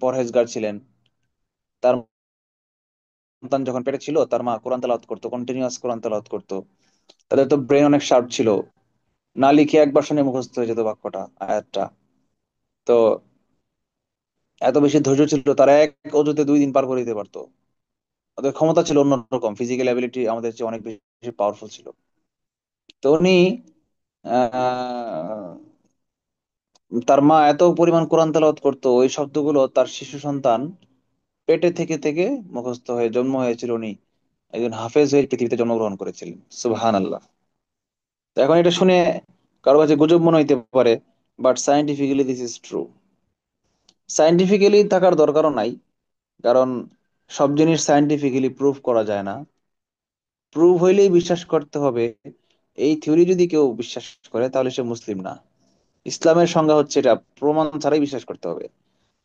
পরহেজগার ছিলেন। তার সন্তান যখন পেটে ছিল, তার মা কোরআন তেলাওয়াত করতো, কন্টিনিউয়াস কোরআন তেলাওয়াত করতো। তাদের তো ব্রেন অনেক শার্প ছিল, না লিখে একবার শুনে মুখস্থ হয়ে যেত বাক্যটা, আয়াতটা। তো এত বেশি ধৈর্য ছিল, তারা এক অজুতে 2 দিন পার করে দিতে পারতো। ওদের ক্ষমতা ছিল অন্যরকম, ফিজিক্যাল অ্যাবিলিটি আমাদের চেয়ে অনেক বেশি পাওয়ারফুল ছিল। তো উনি, আহ, তার মা এত পরিমাণ কোরআন তেলাওয়াত করতো, ওই শব্দগুলো তার শিশু সন্তান পেটে থেকে থেকে মুখস্থ হয়ে জন্ম হয়েছিল। উনি একজন হাফেজ হয়ে পৃথিবীতে জন্মগ্রহণ করেছিলেন। সুবহান আল্লাহ। এখন এটা শুনে কারো কাছে গুজব মনে হইতে পারে, but scientifically this is true. Scientifically থাকার দরকারও নাই, কারণ সব জিনিস সায়েন্টিফিক্যালি প্রুভ করা যায় না। প্রুভ হইলেই বিশ্বাস করতে হবে। এই থিওরি যদি কেউ বিশ্বাস করে, তাহলে সে মুসলিম না। ইসলামের সংজ্ঞা হচ্ছে এটা, প্রমাণ ছাড়াই বিশ্বাস করতে হবে।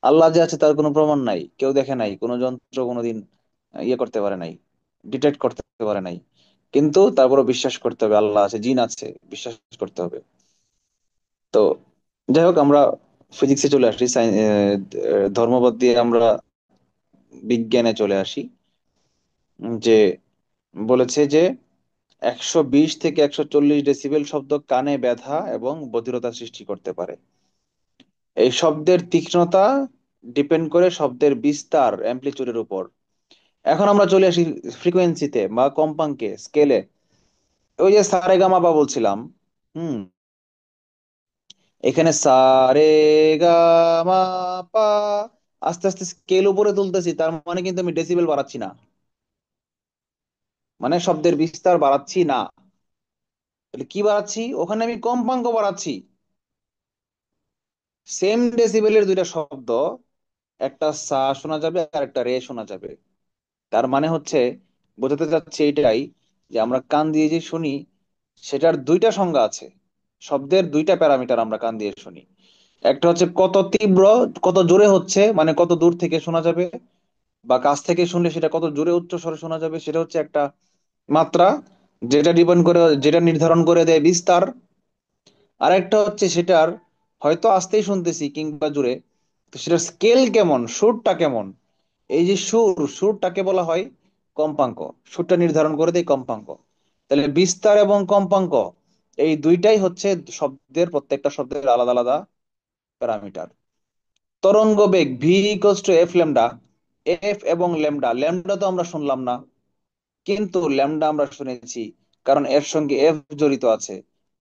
আল্লাহ যে আছে তার কোনো প্রমাণ নাই, কেউ দেখে নাই, কোনো যন্ত্র কোনোদিন ইয়ে করতে পারে নাই, ডিটেক্ট করতে পারে নাই। কিন্তু তারপরে বিশ্বাস করতে হবে আল্লাহ আছে, জিন আছে, বিশ্বাস করতে হবে। তো যাই হোক, আমরা ফিজিক্সে চলে আসি, ধর্মবাদ দিয়ে আমরা বিজ্ঞানে চলে আসি। যে বলেছে যে 120 থেকে 140 ডেসিবেল শব্দ কানে ব্যথা এবং বধিরতা সৃষ্টি করতে পারে। এই শব্দের তীক্ষ্ণতা ডিপেন্ড করে শব্দের বিস্তার, অ্যামপ্লিচিউডের উপর। এখন আমরা চলে আসি ফ্রিকোয়েন্সিতে বা কম্পাঙ্কে, স্কেলে। ওই যে সা রে গা মা পা বলছিলাম, হুম, এখানে সা রে গা মা পা, আস্তে আস্তে স্কেল উপরে তুলতেছি, তার মানে কিন্তু আমি ডেসিবেল বাড়াচ্ছি না, মানে শব্দের বিস্তার বাড়াচ্ছি না। তাহলে কি বাড়াচ্ছি? ওখানে আমি কম্পাঙ্ক বাড়াচ্ছি। সেম ডেসিবেলের দুইটা শব্দ, একটা সা শোনা যাবে আর একটা রে শোনা যাবে। তার মানে হচ্ছে, বোঝাতে চাচ্ছে এটাই, যে আমরা কান দিয়ে যে শুনি, সেটার দুইটা সংজ্ঞা আছে। শব্দের দুইটা প্যারামিটার আমরা কান দিয়ে শুনি। একটা হচ্ছে কত তীব্র, কত জোরে হচ্ছে, মানে কত দূর থেকে শোনা যাবে, বা কাছ থেকে শুনলে সেটা কত জোরে উচ্চ স্বরে শোনা যাবে, সেটা হচ্ছে একটা মাত্রা, যেটা ডিপেন্ড করে, যেটা নির্ধারণ করে দেয় বিস্তার। আর একটা হচ্ছে সেটার, হয়তো আস্তেই শুনতেছি কিংবা জোরে, তো সেটার স্কেল কেমন, সুরটা কেমন। এই যে সুরটাকে বলা হয় কম্পাঙ্ক। সুরটা নির্ধারণ করে দেয় কম্পাঙ্ক। তাহলে বিস্তার এবং কম্পাঙ্ক, এই দুইটাই হচ্ছে শব্দের, প্রত্যেকটা শব্দের আলাদা আলাদা প্যারামিটার। তরঙ্গ বেগ V equals to F lambda. F এবং ল্যামডা, ল্যামডা তো আমরা শুনলাম না, কিন্তু ল্যামডা আমরা শুনেছি। কারণ এর সঙ্গে এফ জড়িত আছে।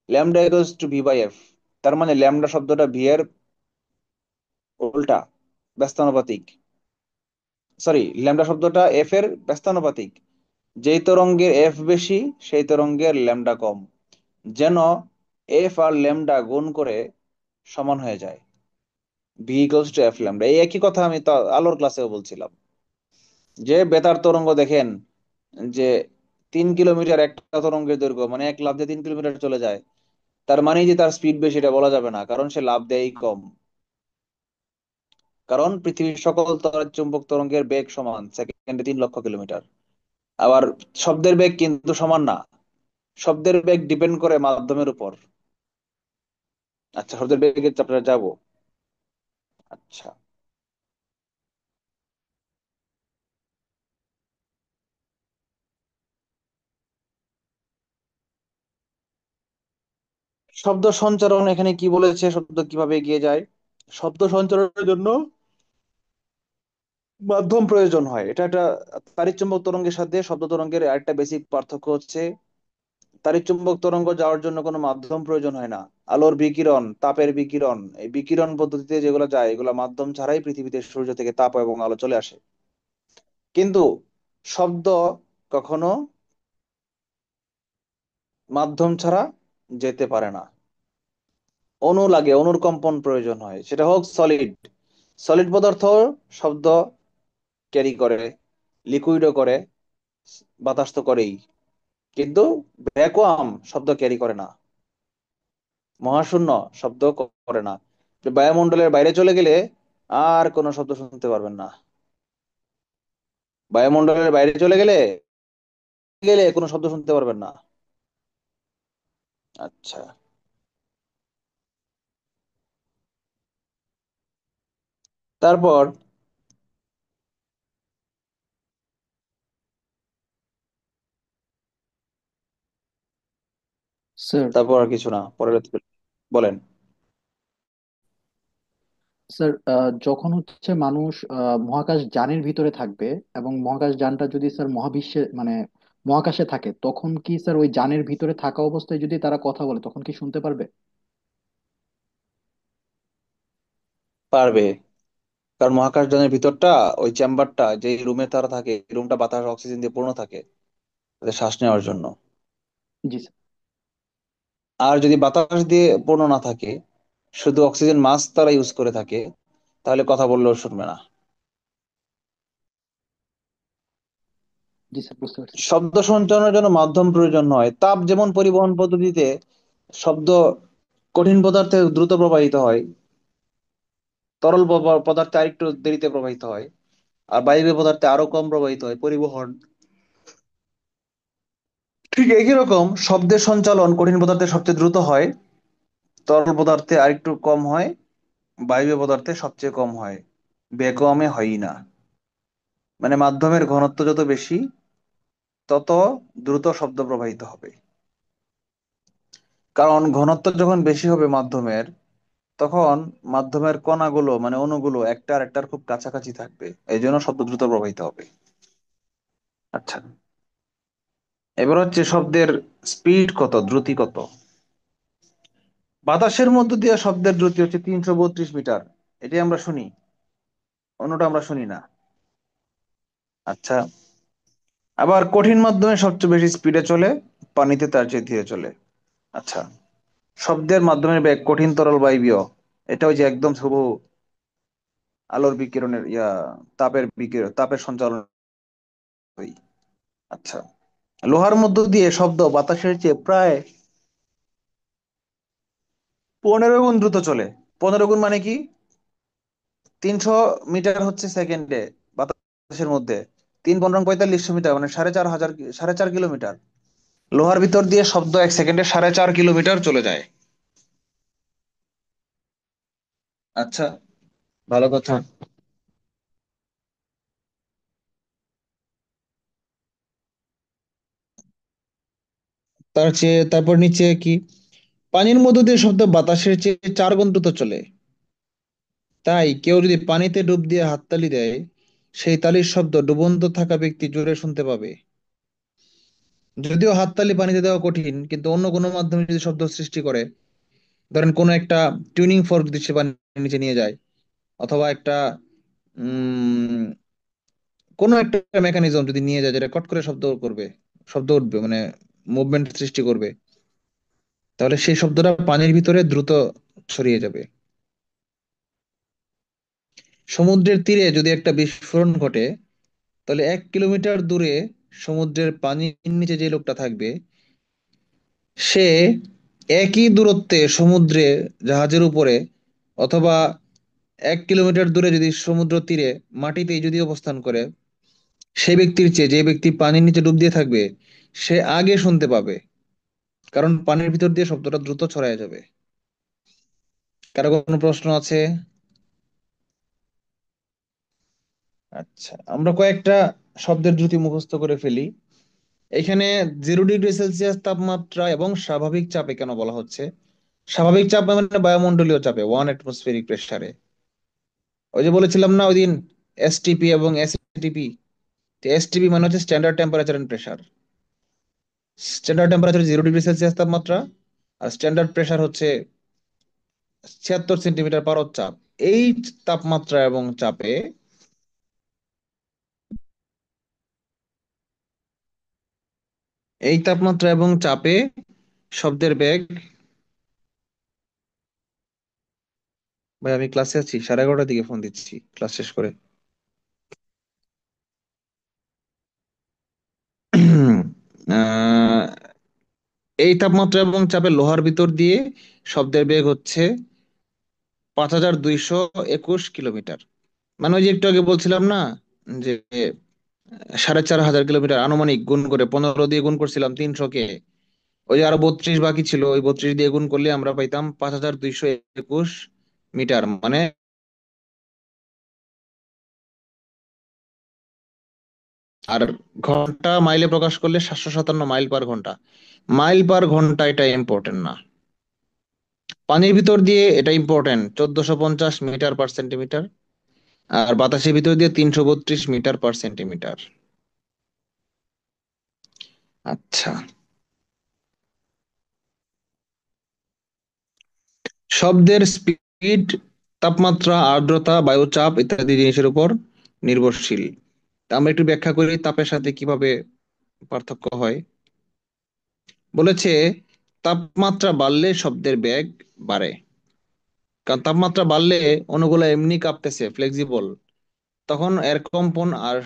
Lambda equals to V by F, তার মানে ল্যামডা শব্দটা ভি এর উল্টা, ব্যস্তানুপাতিক। সরি, ল্যামডা শব্দটা এফ এর ব্যস্তানুপাতিক। যেই তরঙ্গের এফ বেশি সেই তরঙ্গের ল্যামডা কম, যেন এফ আর ল্যামডা গুণ করে সমান হয়ে যায়, V equals to F lambda. এই একই কথা আমি তো আলোর ক্লাসেও বলছিলাম, যে বেতার তরঙ্গ দেখেন, যে 3 কিলোমিটার একটা তরঙ্গের দৈর্ঘ্য, মানে এক লাফ দিয়ে 3 কিলোমিটার চলে যায়, তার মানে যে তার স্পিড বেশি এটা বলা যাবে না, কারণ সে লাফ দেয়ই কম। কারণ পৃথিবীর সকল চুম্বক তরঙ্গের বেগ সমান, সেকেন্ডে 3 লক্ষ কিলোমিটার। আবার শব্দের বেগ কিন্তু সমান না, শব্দের বেগ ডিপেন্ড করে মাধ্যমের উপর। আচ্ছা, শব্দের বেগের চ্যাপ্টারে যাবো। আচ্ছা, শব্দ সঞ্চারণ এখানে কি বলেছে, শব্দ কিভাবে এগিয়ে যায়। শব্দ সঞ্চারণের জন্য মাধ্যম প্রয়োজন হয়, এটা একটা তাড়িৎচুম্বক তরঙ্গের সাথে শব্দ তরঙ্গের আরেকটা বেসিক পার্থক্য হচ্ছে, তাড়িৎচুম্বক তরঙ্গ যাওয়ার জন্য কোনো মাধ্যম প্রয়োজন হয় না। আলোর বিকিরণ, তাপের বিকিরণ, এই বিকিরণ পদ্ধতিতে যেগুলো যায় এগুলো মাধ্যম ছাড়াই পৃথিবীতে সূর্য থেকে তাপ এবং আলো চলে আসে। কিন্তু শব্দ কখনো মাধ্যম ছাড়া যেতে পারে না, অণু লাগে, অণুর কম্পন প্রয়োজন হয়, সেটা হোক সলিড, সলিড পদার্থ শব্দ ক্যারি করে, লিকুইডও করে, বাতাস তো করেই, কিন্তু ভ্যাকুয়াম শব্দ ক্যারি করে না, মহাশূন্য শব্দ করে না। বায়ুমণ্ডলের বাইরে চলে গেলে আর কোনো শব্দ শুনতে পারবেন না, বায়ুমণ্ডলের বাইরে চলে গেলে গেলে কোনো শব্দ শুনতে পারবেন না। আচ্ছা, তারপর স্যার। তারপর আর কিছু না, পরের বলেন। স্যার, যখন হচ্ছে মানুষ মহাকাশ যানের ভিতরে থাকবে, এবং মহাকাশ যানটা যদি স্যার মহাবিশ্বে মানে মহাকাশে থাকে, তখন কি স্যার ওই যানের ভিতরে থাকা অবস্থায় যদি তারা কথা বলে তখন কি শুনতে পারবে? পারবে, কারণ মহাকাশযানের ভিতরটা, ওই চেম্বারটা যে রুমে তারা থাকে, রুমটা বাতাস অক্সিজেন দিয়ে পূর্ণ থাকে তাদের শ্বাস নেওয়ার জন্য। জি স্যার। আর যদি বাতাস দিয়ে পূর্ণ না থাকে, শুধু অক্সিজেন মাস্ক তারা ইউজ করে থাকে, তাহলে কথা বললেও শুনবে না। জি স্যার, বুঝতে পারছি। শব্দ সঞ্চারণের জন্য মাধ্যম প্রয়োজন হয়, তাপ যেমন পরিবহন পদ্ধতিতে শব্দ কঠিন পদার্থে দ্রুত প্রবাহিত হয়, তরল পদার্থে আরেকটু দেরিতে প্রবাহিত হয়, আর বায়বীয় পদার্থে আরো কম প্রবাহিত হয় পরিবহন। ঠিক একই রকম শব্দের সঞ্চালন কঠিন পদার্থে সবচেয়ে দ্রুত হয়, তরল পদার্থে আরেকটু কম হয়, বায়বীয় পদার্থে সবচেয়ে কম হয়, ভ্যাকুয়ামে হয়ই না। মানে মাধ্যমের ঘনত্ব যত বেশি, তত দ্রুত শব্দ প্রবাহিত হবে। কারণ ঘনত্ব যখন বেশি হবে মাধ্যমের, তখন মাধ্যমের কণাগুলো মানে অণুগুলো একটা আর একটার খুব কাছাকাছি থাকবে, এই জন্য শব্দ দ্রুত প্রবাহিত হবে। আচ্ছা, এবার হচ্ছে শব্দের স্পিড কত, দ্রুতি কত। বাতাসের মধ্য দিয়ে শব্দের দ্রুতি হচ্ছে 332 মিটার, এটাই আমরা শুনি, অন্যটা আমরা শুনি না। আচ্ছা, আবার কঠিন মাধ্যমে সবচেয়ে বেশি স্পিডে চলে, পানিতে তার চেয়ে ধীরে চলে। আচ্ছা, শব্দের মাধ্যমের বেগ কঠিন তরল বায়বীয়, এটা ওই যে একদম হুবহু আলোর বিকিরণের তাপের বিকিরণ, তাপের সঞ্চালন। আচ্ছা, লোহার মধ্য দিয়ে শব্দ বাতাসের চেয়ে প্রায় 15 গুণ দ্রুত চলে। 15 গুণ মানে কি, 300 মিটার হচ্ছে সেকেন্ডে বাতাসের মধ্যে, 3 × 15 = 4500 মিটার, মানে 4500, 4.5 কিলোমিটার। লোহার ভিতর দিয়ে শব্দ 1 সেকেন্ডে 4.5 কিলোমিটার চলে যায়। আচ্ছা, ভালো কথা। তারপর নিচে কি, পানির মধ্য দিয়ে শব্দ বাতাসের চেয়ে 4 গুণ দ্রুত চলে। তাই কেউ যদি পানিতে ডুব দিয়ে হাততালি দেয়, সেই তালির শব্দ ডুবন্ত থাকা ব্যক্তি জোরে শুনতে পাবে। যদিও হাততালি পানিতে দেওয়া কঠিন, কিন্তু অন্য কোনো মাধ্যমে যদি শব্দ সৃষ্টি করে, ধরেন কোনো একটা টিউনিং ফর্ক যদি সে পানির নিচে নিয়ে যায়, অথবা একটা উম কোনো একটা মেকানিজম যদি নিয়ে যায় যেটা কট করে শব্দ করবে, শব্দ উঠবে, মানে মুভমেন্ট সৃষ্টি করবে, তাহলে সেই শব্দটা পানির ভিতরে দ্রুত ছড়িয়ে যাবে। সমুদ্রের তীরে যদি একটা বিস্ফোরণ ঘটে, তাহলে 1 কিলোমিটার দূরে সমুদ্রের পানির নিচে যে লোকটা থাকবে, সে একই দূরত্বে সমুদ্রে জাহাজের উপরে, অথবা 1 কিলোমিটার দূরে যদি সমুদ্র তীরে মাটিতেই যদি অবস্থান করে, সেই ব্যক্তির চেয়ে যে ব্যক্তি পানির নিচে ডুব দিয়ে থাকবে, সে আগে শুনতে পাবে, কারণ পানির ভিতর দিয়ে শব্দটা দ্রুত ছড়ায় যাবে। কারো কোনো প্রশ্ন আছে? আচ্ছা, আমরা কয়েকটা শব্দের দ্রুতি মুখস্থ করে ফেলি। এখানে 0 ডিগ্রি সেলসিয়াস তাপমাত্রা এবং স্বাভাবিক চাপে কেন বলা হচ্ছে? স্বাভাবিক চাপ মানে বায়ুমণ্ডলীয় চাপে, 1 অ্যাটমসফেরিক প্রেসারে। ওই যে বলেছিলাম না ওই দিন, এসটিপি এবং এসটিপি। এসটিপি মানে হচ্ছে standard temperature and pressure. Standard temperature 0 degree Celsius তাপমাত্রা, আর স্ট্যান্ডার্ড প্রেসার হচ্ছে 76 সেন্টিমিটার পারদ চাপ। এই তাপমাত্রা এবং চাপে, এই তাপমাত্রা এবং চাপে শব্দের বেগ, ভাই আমি ক্লাসে আছি, 11:30টার দিকে ফোন দিচ্ছি ক্লাস শেষ করে। আহ, এই তাপমাত্রা এবং চাপে লোহার ভিতর দিয়ে শব্দের বেগ হচ্ছে 5221 কিলোমিটার। মানে ওই যে একটু আগে বলছিলাম না, যে 4500 কিলোমিটার আনুমানিক গুণ করে 15 দিয়ে গুণ করছিলাম 300 কে, ওই যে আরো 32 বাকি ছিল, ওই 32 দিয়ে গুণ করলে আমরা পাইতাম 5221 মিটার। মানে আর ঘন্টা মাইলে প্রকাশ করলে 757 মাইল পার ঘন্টা। মাইল পার ঘন্টা এটা ইম্পর্টেন্ট না, পানির ভিতর দিয়ে এটা ইম্পর্টেন্ট, 1450 মিটার পার সেন্টিমিটার। আর বাতাসের ভিতর দিয়ে 332 মিটার পার সেন্টিমিটার। আচ্ছা, শব্দের স্পিড, তাপমাত্রা, আর্দ্রতা, বায়ুচাপ ইত্যাদি জিনিসের উপর নির্ভরশীল। তা আমরা একটু ব্যাখ্যা করি তাপের সাথে কিভাবে পার্থক্য হয়। বলেছে তাপমাত্রা বাড়লে শব্দের বেগ বাড়ে, কারণ তাপমাত্রা বাড়লে অণুগুলো এমনি কাঁপতেছে, ফ্লেক্সিবল, তখন এর কম্পন আর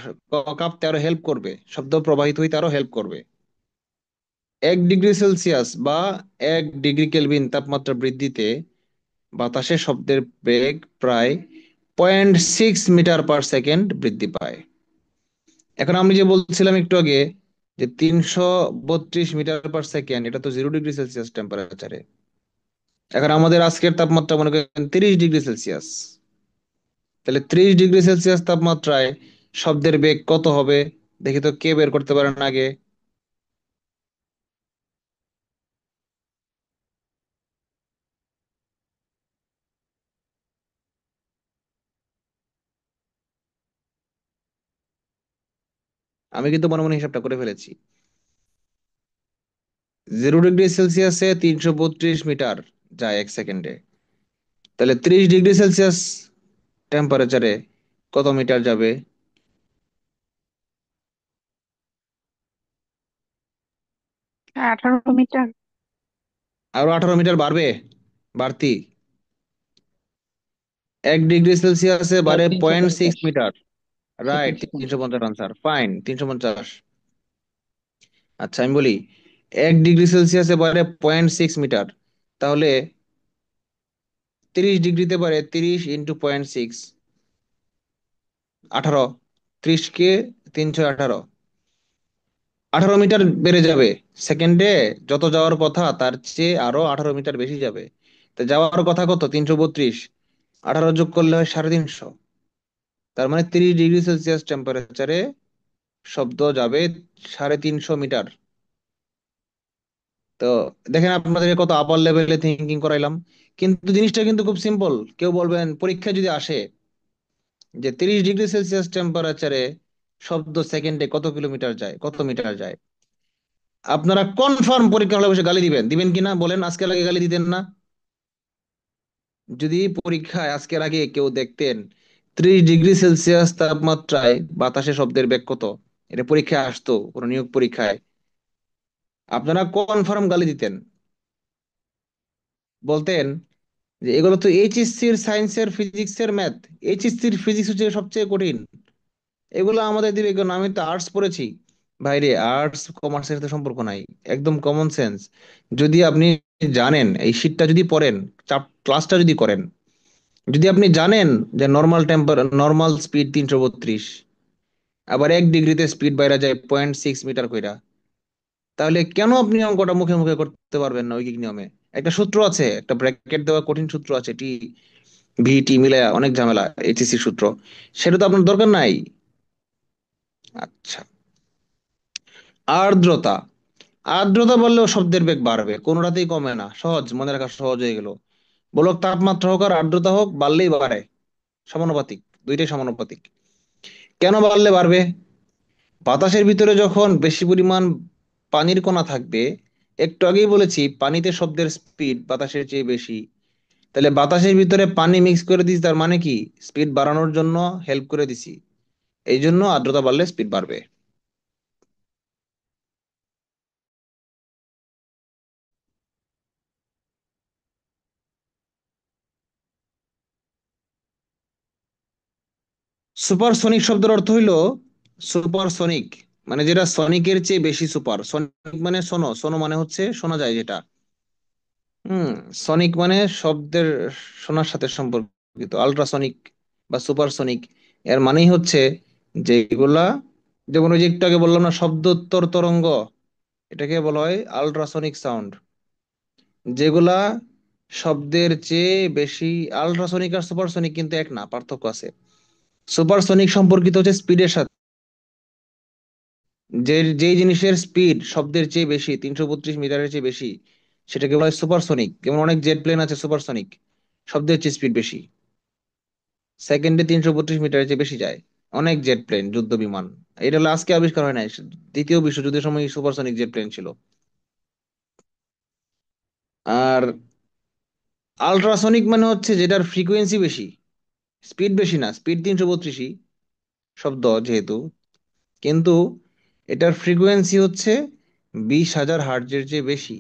কাঁপতে আরো হেল্প করবে, শব্দ প্রবাহিত হইতে আরো হেল্প করবে। 1 ডিগ্রি সেলসিয়াস বা 1 ডিগ্রি কেলভিন তাপমাত্রা বৃদ্ধিতে বাতাসে শব্দের বেগ প্রায় 0.6 মিটার পার সেকেন্ড বৃদ্ধি পায়। এখন আমি যে বলছিলাম একটু আগে যে 332 মিটার পার সেকেন্ড, এটা তো 0 ডিগ্রি সেলসিয়াস টেম্পারেচারে। এখন আমাদের আজকের তাপমাত্রা মনে করেন 30 ডিগ্রি সেলসিয়াস, তাহলে 30 ডিগ্রি সেলসিয়াস তাপমাত্রায় শব্দের বেগ কত হবে? দেখি তো, কে বের করতে পারেন আগে? আমি কিন্তু মনে মনে হিসাবটা করে ফেলেছি। 0 ডিগ্রি সেলসিয়াসে 332 মিটার যায় 1 সেকেন্ডে, তাহলে 30 ডিগ্রি সেলসিয়াস টেম্পারেচারে কত মিটার যাবে? 18 মিটার। আরো 18 মিটার বাড়বে, বাড়তি। 1 ডিগ্রি সেলসিয়াসে স্যার বাড়ে তিনশো 0.6 পঞ্চাশ metre sir right, 350। 350 answer, fine, 350। আচ্ছা আমি বলি, 1 ডিগ্রি সেলসিয়াসে বাড়ে 0.6 মিটার, তাহলে 30 ডিগ্রিতে বাড়ে 30 × 0.6, 18। 30 কে 318, 18 মিটার বেড়ে যাবে সেকেন্ডে। যত যাওয়ার কথা তার চেয়ে আরো 18 মিটার বেশি যাবে। তো যাওয়ার কথা কত? 332, 18 যোগ করলে হয় 350। তার মানে 30 ডিগ্রি সেলসিয়াস টেম্পারেচারে শব্দ যাবে 350 মিটার। তো দেখেন আপনাদেরকে কত আপার লেভেলে থিঙ্কিং করাইলাম, কিন্তু জিনিসটা কিন্তু খুব সিম্পল। কেউ বলবেন পরীক্ষায় যদি আসে যে 30 ডিগ্রি সেলসিয়াস টেম্পারেচারে শব্দ সেকেন্ডে কত কিলোমিটার যায়, কত মিটার যায়, আপনারা কনফার্ম পরীক্ষা হলে বসে গালি দিবেন, দিবেন কিনা বলেন? আজকে আগে গালি দিতেন না? যদি পরীক্ষায় আজকের আগে কেউ দেখতেন 30 ডিগ্রি সেলসিয়াস তাপমাত্রায় বাতাসে শব্দের বেগ কত, এটা পরীক্ষায় আসতো কোনো নিয়োগ পরীক্ষায়, আপনারা কনফার্ম গালি দিতেন, বলতেন যে এগুলো তো এইচএসসির সায়েন্সের ফিজিক্সের ম্যাথ, এইচএসসির ফিজিক্স হচ্ছে সবচেয়ে কঠিন, এগুলো আমাদের দিবে কেন? আমি তো আর্টস পড়েছি। ভাইরে, আর্টস কমার্সের সাথে সম্পর্ক নাই, একদম কমন সেন্স। যদি আপনি জানেন এই শীটটা যদি পড়েন, ক্লাসটা যদি করেন, যদি আপনি জানেন যে নর্মাল স্পিড 332, আবার 1 ডিগ্রিতে স্পিড বাইরে যায় 0.6 মিটার কইরা, তাহলে কেন আপনি অঙ্কটা মুখে মুখে করতে পারবেন না ঐকিক নিয়মে? একটা সূত্র আছে, একটা ব্র্যাকেট দেওয়া কঠিন সূত্র আছে, টি ভি টি মিলায়া অনেক ঝামেলা, এইচএসসি সূত্র, সেটা তো আপনার দরকার নাই। আচ্ছা, আর্দ্রতা। আর্দ্রতা বললেও শব্দের বেগ বাড়বে, কোনোটাতেই কমে না, সহজ, মনে রাখা সহজ হয়ে গেল। বলক তাপমাত্রা হোক আর আর্দ্রতা হোক, বাড়লেই বাড়ে, সমানুপাতিক, দুইটাই সমানুপাতিক। কেন বাড়লে বাড়বে? বাতাসের ভিতরে যখন বেশি পরিমাণ পানির কণা থাকবে, একটু আগেই বলেছি পানিতে শব্দের স্পিড বাতাসের চেয়ে বেশি, তাহলে বাতাসের ভিতরে পানি মিক্স করে দিছি, তার মানে কি স্পিড বাড়ানোর জন্য হেল্প করে দিছি, এই জন্য আর্দ্রতা বাড়লে স্পিড বাড়বে। সুপারসনিক শব্দের অর্থ হইল, সুপারসনিক মানে যেটা সনিকের চেয়ে বেশি সুপার, সনিক মানে শোনো, শোনো মানে হচ্ছে শোনা যায় যেটা। হুম, সনিক মানে শব্দের শোনার সাথে সম্পর্কিত। আল্ট্রাসনিক বা সুপারসনিক এর মানেই হচ্ছে যেগুলা, যেমন ওই যে একটু আগে বললাম না শব্দোত্তর তরঙ্গ, এটাকে বলা হয় আল্ট্রাসনিক সাউন্ড। যেগুলা শব্দের চেয়ে বেশি, আল্ট্রাসনিক আর সুপারসনিক কিন্তু এক না, পার্থক্য আছে। সুপারসনিক সম্পর্কিত হচ্ছে স্পিডের সাথে, যে যেই জিনিসের স্পিড শব্দের চেয়ে বেশি, 332 মিটারের চেয়ে বেশি, সেটাকে বলা হয় সুপারসনিক। যেমন অনেক জেট প্লেন আছে সুপারসনিক, শব্দের চেয়ে স্পিড বেশি, সেকেন্ডে 332 মিটারের চেয়ে বেশি যায়। অনেক জেট প্লেন, যুদ্ধ বিমান, এটা হলো আজকে আবিষ্কার হয় নাই, দ্বিতীয় বিশ্বযুদ্ধের সময় সুপারসনিক জেট প্লেন ছিল। আর আল্ট্রাসনিক মানে হচ্ছে যেটার ফ্রিকোয়েন্সি বেশি, স্পিড বেশি না, স্পিড 332ই শব্দ যেহেতু, কিন্তু এটার ফ্রিকোয়েন্সি হচ্ছে 20,000 হার্টজের চেয়ে বেশি,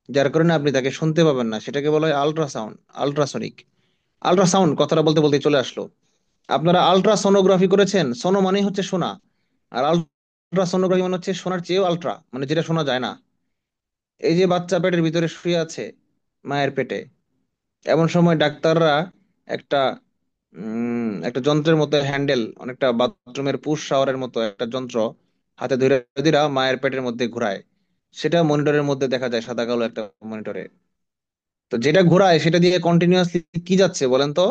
যার কারণে আপনি তাকে শুনতে পাবেন না, সেটাকে বলা হয় আল্ট্রাসাউন্ড, আল্ট্রাসনিক। আল্ট্রাসাউন্ড কথাটা বলতে বলতে চলে আসলো। আপনারা আল্ট্রাসোনোগ্রাফি করেছেন? সোনো মানে হচ্ছে শোনা, আর আল্ট্রাসোনোগ্রাফি মানে হচ্ছে শোনার চেয়েও আল্ট্রা, মানে যেটা শোনা যায় না। এই যে বাচ্চা পেটের ভিতরে শুয়ে আছে মায়ের পেটে, এমন সময় ডাক্তাররা একটা একটা যন্ত্রের মতো হ্যান্ডেল, অনেকটা বাথরুমের পুশ শাওয়ারের মতো একটা যন্ত্র হাতে ধরে ধরে মায়ের পেটের মধ্যে ঘোরায়, সেটা মনিটরের মধ্যে দেখা যায়, সাদা কালো একটা মনিটরে। তো যেটা ঘোরায় সেটা দিয়ে কন্টিনিউয়াসলি কি যাচ্ছে বলেন তো?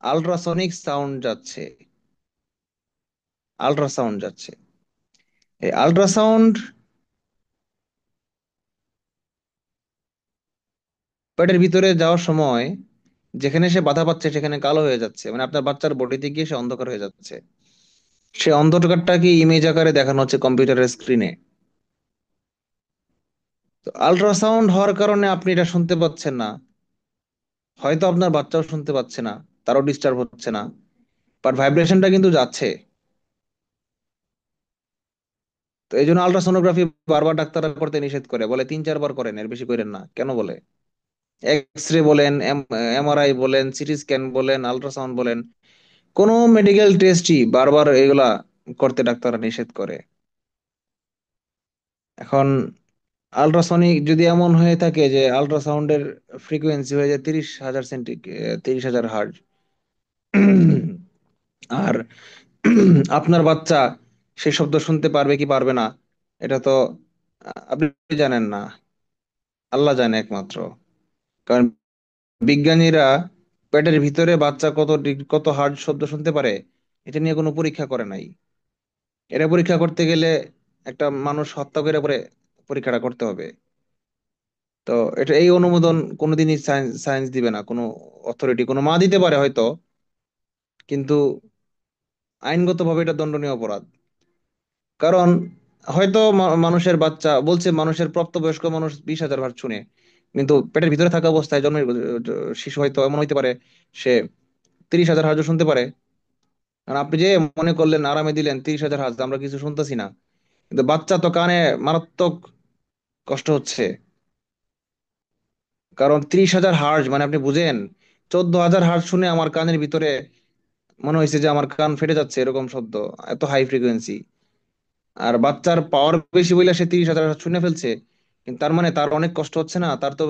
আল্ট্রাসনিক সাউন্ড যাচ্ছে, আল্ট্রাসাউন্ড যাচ্ছে। এই আল্ট্রাসাউন্ড পেটের ভিতরে যাওয়ার সময় যেখানে সে বাধা পাচ্ছে সেখানে কালো হয়ে যাচ্ছে, মানে আপনার বাচ্চার বডিতে গিয়ে সে অন্ধকার হয়ে যাচ্ছে। সে অন্ধকারটাকে ইমেজ আকারে দেখানো হচ্ছে কম্পিউটারের স্ক্রিনে। তো আল্ট্রাসাউন্ড হওয়ার কারণে আপনি এটা শুনতে পাচ্ছেন না, হয়তো আপনার বাচ্চাও শুনতে পাচ্ছে না, তারও ডিস্টার্ব হচ্ছে না, বাট ভাইব্রেশনটা কিন্তু যাচ্ছে। তো এই জন্য আল্ট্রাসোনোগ্রাফি বারবার ডাক্তাররা করতে নিষেধ করে, বলে 3-4 বার করেন, এর বেশি করেন না। কেন বলে? এক্স রে বলেন, এমআরআই বলেন, সিটি স্ক্যান বলেন, আল্ট্রাসাউন্ড বলেন, কোন মেডিকেল টেস্টই বারবার এগুলা করতে ডাক্তাররা নিষেধ করে। এখন আল্ট্রাসনিক যদি এমন হয়ে থাকে যে আল্ট্রাসাউন্ডের ফ্রিকোয়েন্সি হয়ে যায় 30,000 হার্জ, আর আপনার বাচ্চা সেই শব্দ শুনতে পারবে কি পারবে না, এটা তো আপনি জানেন না, আল্লাহ জানে একমাত্র। কারণ বিজ্ঞানীরা পেটের ভিতরে বাচ্চা কত হার্জ শব্দ শুনতে পারে এটা নিয়ে কোনো পরীক্ষা করে নাই। এটা পরীক্ষা করতে গেলে একটা মানুষ হত্যা করে পরে পরীক্ষাটা করতে হবে। তো এটা, এই অনুমোদন কোনোদিনই সায়েন্স সায়েন্স দিবে না, কোনো অথরিটি, কোনো মা দিতে পারে হয়তো, কিন্তু আইনগতভাবে এটা দণ্ডনীয় অপরাধ। কারণ হয়তো মানুষের বাচ্চা বলছে, মানুষের প্রাপ্তবয়স্ক মানুষ 20,000 হার্টজ শুনে, কিন্তু পেটের ভিতরে থাকা অবস্থায় জন্মের শিশু হয়তো এমন হইতে পারে সে 30,000 হার্টজ শুনতে পারে। কারণ আপনি যে মনে করলেন আরামে দিলেন 30,000 হার্টজ আমরা কিছু শুনতেছি না, কিন্তু বাচ্চা তো কানে মারাত্মক কষ্ট হচ্ছে। কারণ 30,000 হার্টজ মানে আপনি বুঝেন, 14,000 হার্টজ শুনে আমার কানের ভিতরে মনে হয়েছে যে আমার কান ফেটে যাচ্ছে, এরকম শব্দ, এত হাই ফ্রিকোয়েন্সি। আর বাচ্চার পাওয়ার বেশি বলে সে 30,000 শুনে ফেলছে, কিন্তু তার মানে তার অনেক কষ্ট হচ্ছে না? তার তো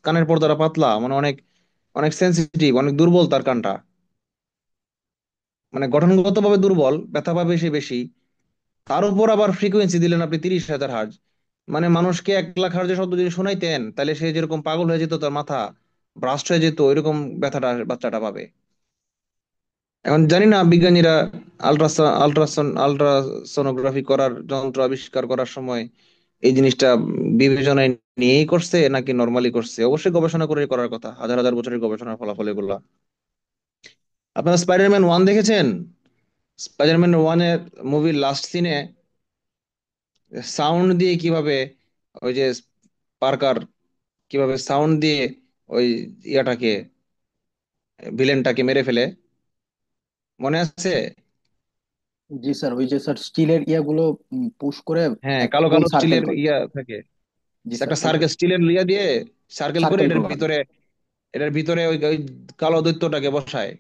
কানের পর্দাটা পাতলা, মানে অনেক অনেক সেন্সিটিভ, অনেক দুর্বল তার কানটা, মানে গঠনগত ভাবে দুর্বল, ব্যথা পাবে সে বেশি। তার উপর আবার ফ্রিকোয়েন্সি দিলেন আপনি 30,000 হার্জ। মানে মানুষকে 1 লাখ হার্জের শব্দ যদি শোনাইতেন, তাহলে সে যেরকম পাগল হয়ে যেত, তার মাথা ব্রাস্ট হয়ে যেত, এরকম ব্যথাটা বাচ্চাটা পাবে। এখন জানি না বিজ্ঞানীরা আলট্রাসোনোগ্রাফি করার যন্ত্র আবিষ্কার করার সময় এই জিনিসটা বিবেচনায় নিয়েই করছে নাকি নর্মালি করছে। অবশ্যই গবেষণা করে করার কথা, হাজার হাজার বছরের গবেষণার ফলাফল এগুলা। আপনারা স্পাইডারম্যান 1 দেখেছেন? স্পাইডারম্যান 1 এর মুভির লাস্ট সিনে সাউন্ড দিয়ে কিভাবে ওই যে পার্কার কিভাবে সাউন্ড দিয়ে ওই ইয়াটাকে, ভিলেনটাকে মেরে ফেলে, মনে আছে? জি স্যার, ওই যে স্যার স্টিলের ইয়াগুলো পুশ করে হ্যাঁ, একটা কালো গোল কালো সার্কেল স্টিলের করে। ইয়া থাকে, জি স্যার, একটা ওইটা সার্কেল স্টিলের ইয়া দিয়ে সার্কেল করে সার্কেল এটার করলাম। ভিতরে, এটার ভিতরে ওই ওই কালো দৈত্যটাকে বসায়,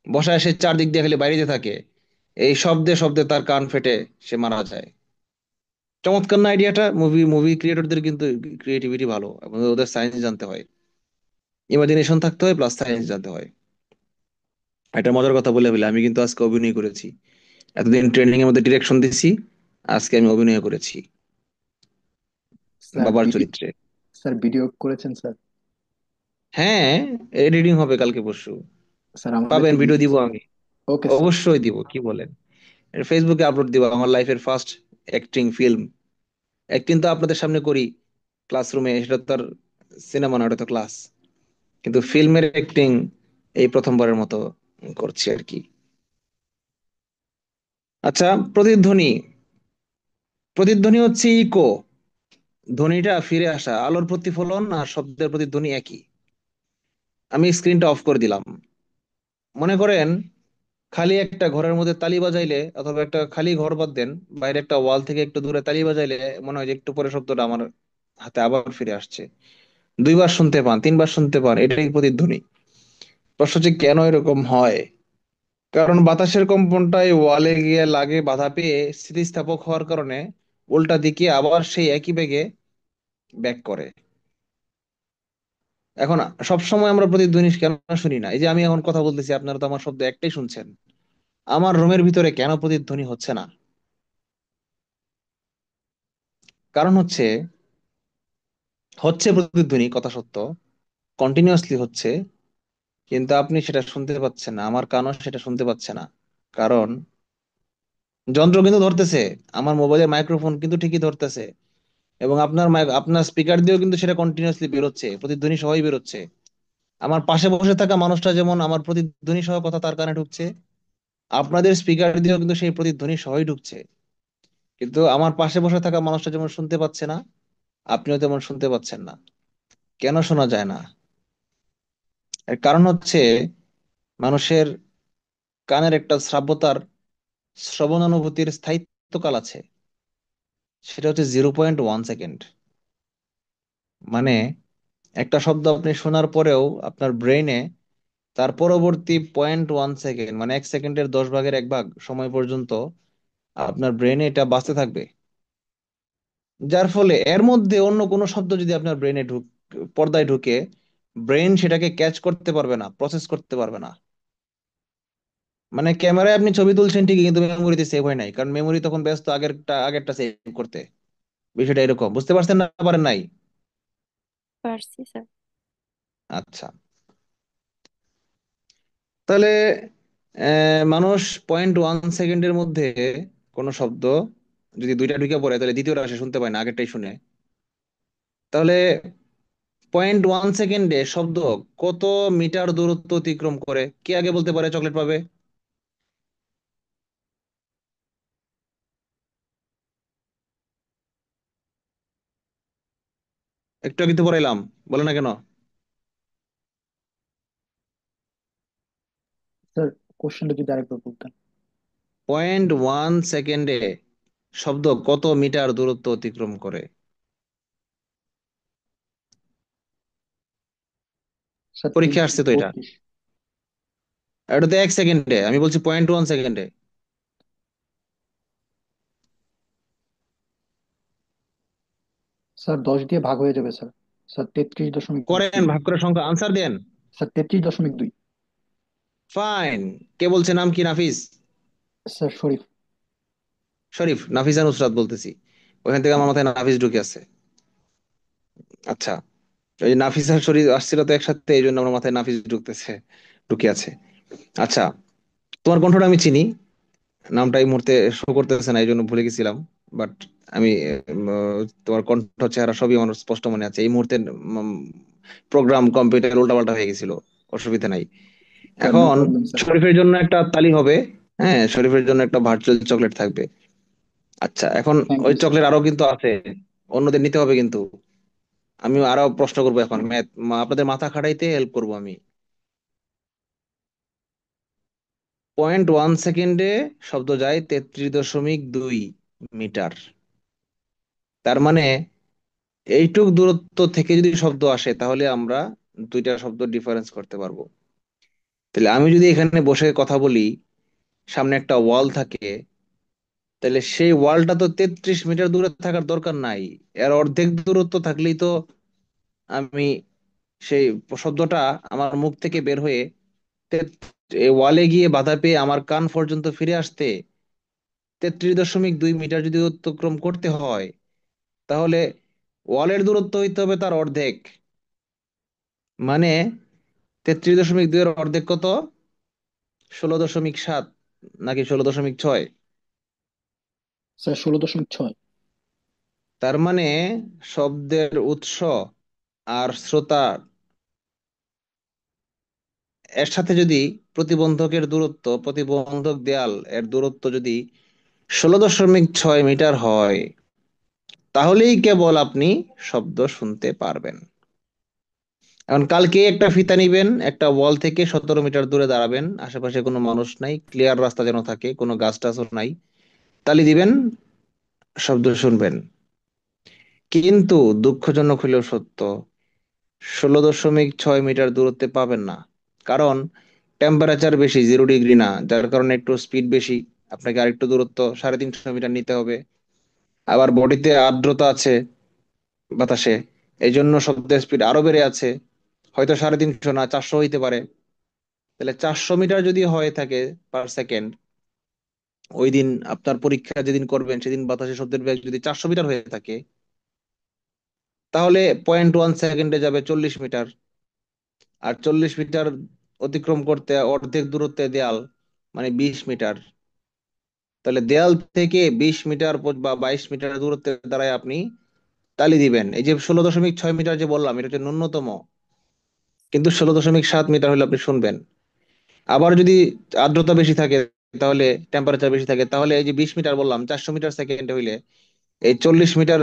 বসায় সে চারদিক দিয়ে খালি বাইরে থাকে। এই শব্দে শব্দে তার কান ফেটে সে মারা যায়। চমৎকার না আইডিয়াটা? মুভি মুভি ক্রিয়েটরদের কিন্তু ক্রিয়েটিভিটি ভালো, এবং ওদের সায়েন্স জানতে হয়, ইমাজিনেশন থাকতে হয়, প্লাস সায়েন্স জানতে হয়। একটা মজার কথা বলে ফেলে, আমি কিন্তু আজকে অভিনয় করেছি। এতদিন ট্রেনিং এর মধ্যে ডিরেকশন দিছি, আজকে আমি অভিনয় করেছি স্যার বাবার ভিডিও, চরিত্রে। স্যার ভিডিও করেছেন স্যার? হ্যাঁ, এডিটিং হবে কালকে পরশু, স্যার আমাদেরকে পাবেন, দিয়ে ভিডিও দিব দিচ্ছেন? আমি। Okay sir. অবশ্যই দিব, কি বলেন। এটা ফেসবুকে আপলোড দিব, আমার লাইফের ফার্স্ট অ্যাক্টিং ফিল্ম। অ্যাক্টিং তো আপনাদের সামনে করি ক্লাসরুমে, সেটা তো আর সিনেমা না, ওটা তো ক্লাস। কিন্তু ফিল্মের অ্যাক্টিং এই প্রথমবারের মতো করছি আর কি। আচ্ছা, প্রতিধ্বনি, প্রতিধ্বনি হচ্ছে ইকো, ধ্বনিটা ফিরে আসা, আলোর প্রতিফলন আর শব্দের প্রতিধ্বনি একই। আমি স্ক্রিনটা অফ করে দিলাম। মনে করেন খালি একটা ঘরের মধ্যে তালি বাজাইলে, অথবা একটা খালি ঘর বাদ দেন, বাইরে একটা ওয়াল থেকে একটু দূরে তালি বাজাইলে মনে হয় যে একটু পরে শব্দটা আমার হাতে আবার ফিরে আসছে। 2 বার শুনতে পান, 3 বার শুনতে পান, এটাই প্রতিধ্বনি। প্রশ্ন হচ্ছে কেন এরকম হয়? কারণ বাতাসের কম্পনটাই ওয়ালে গিয়ে লাগে, বাধা পেয়ে স্থিতিস্থাপক হওয়ার কারণে উল্টা দিকে আবার সেই একই বেগে ব্যাক করে। এখন সব সময় আমরা প্রতিধ্বনি কেন শুনি না? এই যে আমি এখন কথা বলতেছি, আপনারা তো আমার শব্দ একটাই শুনছেন, আমার রুমের ভিতরে কেন প্রতিধ্বনি হচ্ছে না? কারণ হচ্ছে, হচ্ছে প্রতিধ্বনি কথা সত্য, কন্টিনিউয়াসলি হচ্ছে, কিন্তু আপনি সেটা শুনতে পাচ্ছেন না, আমার কানও সেটা শুনতে পাচ্ছে না। কারণ যন্ত্র কিন্তু ধরতেছে, আমার মোবাইলের মাইক্রোফোন কিন্তু ঠিকই ধরতেছে, এবং আপনার আপনার স্পিকার দিয়েও কিন্তু সেটা কন্টিনিউয়াসলি বেরোচ্ছে, প্রতিধ্বনি সহই বেরোচ্ছে। আমার পাশে বসে থাকা মানুষটা যেমন আমার প্রতিধ্বনি সহ কথা তার কানে ঢুকছে, আপনাদের স্পিকার দিয়েও কিন্তু সেই প্রতিধ্বনি সহই ঢুকছে। কিন্তু আমার পাশে বসে থাকা মানুষটা যেমন শুনতে পাচ্ছে না, আপনিও তেমন শুনতে পাচ্ছেন না। কেন শোনা যায় না? এর কারণ হচ্ছে, মানুষের কানের একটা শ্রাব্যতার, শ্রবণানুভূতির স্থায়িত্বকাল আছে, সেটা হচ্ছে 0.1 সেকেন্ড। মানে একটা শব্দ আপনি শোনার পরেও আপনার ব্রেইনে তার পরবর্তী 0.1 সেকেন্ড, মানে 1 সেকেন্ডের 10 ভাগের 1 ভাগ সময় পর্যন্ত আপনার ব্রেইনে এটা বাঁচতে থাকবে। যার ফলে এর মধ্যে অন্য কোনো শব্দ যদি আপনার ব্রেইনে পর্দায় ঢুকে, ব্রেন সেটাকে ক্যাচ করতে পারবে না, প্রসেস করতে পারবে না। মানে ক্যামেরায় আপনি ছবি তুলছেন ঠিকই, কিন্তু মেমোরিতে সেভ হয় নাই, কারণ মেমোরি তখন ব্যস্ত আগেরটা আগেরটা সেভ করতে। বিষয়টা এরকম, বুঝতে পারছেন না? পারেন নাই? পারছি স্যার। আচ্ছা, তাহলে মানুষ 0.1 সেকেন্ডের মধ্যে কোনো শব্দ যদি দুইটা ঢুকে পড়ে, তাহলে দ্বিতীয়টা সে শুনতে পায় না, আগেরটাই শুনে। তাহলে 0.1 সেকেন্ডে শব্দ কত মিটার দূরত্ব অতিক্রম করে? কে আগে বলতে পারে? চকলেট পাবে। একটু আগে তো পড়াইলাম, বলে না কেন? স্যার, কোশ্চেনটা যদি আরেকবার বলতেন। 0.1 সেকেন্ডে শব্দ কত মিটার দূরত্ব অতিক্রম করে? স্যার, পরীক্ষা আসছে তো এটা। 332। এটা তো 1 সেকেন্ডে, আমি বলছি 0.1 সেকেন্ডে। স্যার, 10 দিয়ে ভাগ হয়ে যাবে স্যার। স্যার, 33.2। করেন, ভাগ করে সংখ্যা আনসার দেন। স্যার, 33.2। ফাইন। কে বলছে, নাম কি? নাফিস? স্যার, শরীফ। শরীফ? নাফিসা নুসরাত বলতেছি, ওখান থেকে আমার মাথায় নাফিস ঢুকে আছে। আচ্ছা, ওই যে নাফিস আর শরীফ আসছিল তো একসাথে, এই জন্য আমার মাথায় নাফিস ঢুকতেছে, ঢুকে আছে। আচ্ছা, তোমার কণ্ঠটা আমি চিনি, নামটা এই মুহূর্তে শো করতেছে না, এই জন্য ভুলে গেছিলাম। বাট আমি তোমার কণ্ঠ, চেহারা সবই আমার স্পষ্ট মনে আছে। এই মুহূর্তে প্রোগ্রাম কম্পিউটার উল্টাপাল্টা হয়ে গেছিল, অসুবিধা নাই। স্যার, নো এখন প্রবলেম স্যার। শরীফের জন্য একটা তালি হবে। হ্যাঁ, শরীফের জন্য একটা ভার্চুয়াল চকলেট থাকবে। আচ্ছা, এখন থ্যাংক ওই ইউ স্যার। চকলেট আরো কিন্তু আছে, অন্যদের নিতে হবে কিন্তু। আমি আরো প্রশ্ন করবো এখন, ম্যাথ, আপনাদের মাথা খাটাইতে হেল্প করবো আমি। 0.1 সেকেন্ডে শব্দ যায় 33.2 মিটার। তার মানে এইটুক দূরত্ব থেকে যদি শব্দ আসে, তাহলে আমরা দুইটা শব্দ ডিফারেন্স করতে পারবো। তাহলে আমি যদি এখানে বসে কথা বলি, সামনে একটা ওয়াল থাকে, তাহলে সেই ওয়ালটা তো 33 মিটার দূরে থাকার দরকার নাই। এর অর্ধেক দূরত্ব থাকলেই তো আমি সেই শব্দটা আমার মুখ থেকে বের হয়ে এই ওয়ালে গিয়ে বাধা পেয়ে আমার কান পর্যন্ত ফিরে আসতে 33.2 মিটার যদি অতিক্রম করতে হয়, তাহলে ওয়ালের দূরত্ব হইতে হবে তার অর্ধেক। মানে 33.2 এর অর্ধেক কত? 16.7 নাকি 16.6? স্যার, 16.6। তার মানে শব্দের উৎস আর শ্রোতা এর সাথে যদি প্রতিবন্ধকের দূরত্ব, প্রতিবন্ধক দেয়াল এর দূরত্ব যদি 16.6 মিটার হয়, তাহলেই কেবল আপনি শব্দ শুনতে পারবেন। এখন কালকে একটা ফিতা নিবেন, একটা ওয়াল থেকে 17 মিটার দূরে দাঁড়াবেন, আশেপাশে কোনো মানুষ নাই, ক্লিয়ার রাস্তা যেন থাকে, কোনো গাছ টাছও নাই, তালি দিবেন, শব্দ শুনবেন। কিন্তু দুঃখজনক হলেও সত্য, 16.6 মিটার দূরত্বে পাবেন না। কারণ টেম্পারেচার বেশি, 0 ডিগ্রি না, যার কারণে একটু স্পিড বেশি, আপনাকে আরেকটু দূরত্ব 350 মিটার নিতে হবে। আবার বডিতে আর্দ্রতা আছে, বাতাসে, এই জন্য শব্দের স্পিড আরো বেড়ে আছে, হয়তো 350 না, 400 হইতে পারে। তাহলে 400 মিটার যদি হয়ে থাকে পার সেকেন্ড, ওই দিন আপনার পরীক্ষা যেদিন করবেন সেদিন বাতাসে শব্দের বেগ যদি 400 মিটার হয়ে থাকে, তাহলে 0.1 সেকেন্ডে যাবে 40 মিটার। আর 40 মিটার অতিক্রম করতে অর্ধেক দূরত্বে দেয়াল, মানে 20 মিটার। তাহলে দেয়াল থেকে 20 মিটার বা 22 মিটার দূরত্বে দাঁড়ায় আপনি তালি দিবেন। এই যে 16.6 মিটার যে বললাম, এটা হচ্ছে ন্যূনতম, কিন্তু 16.7 মিটার হলে আপনি শুনবেন। আবার যদি আর্দ্রতা বেশি থাকে, তাহলে টেম্পারেচার বেশি থাকে, তাহলে এই যে 20 মিটার বললাম, 400 মিটার সেকেন্ডে হইলে এই 40 মিটার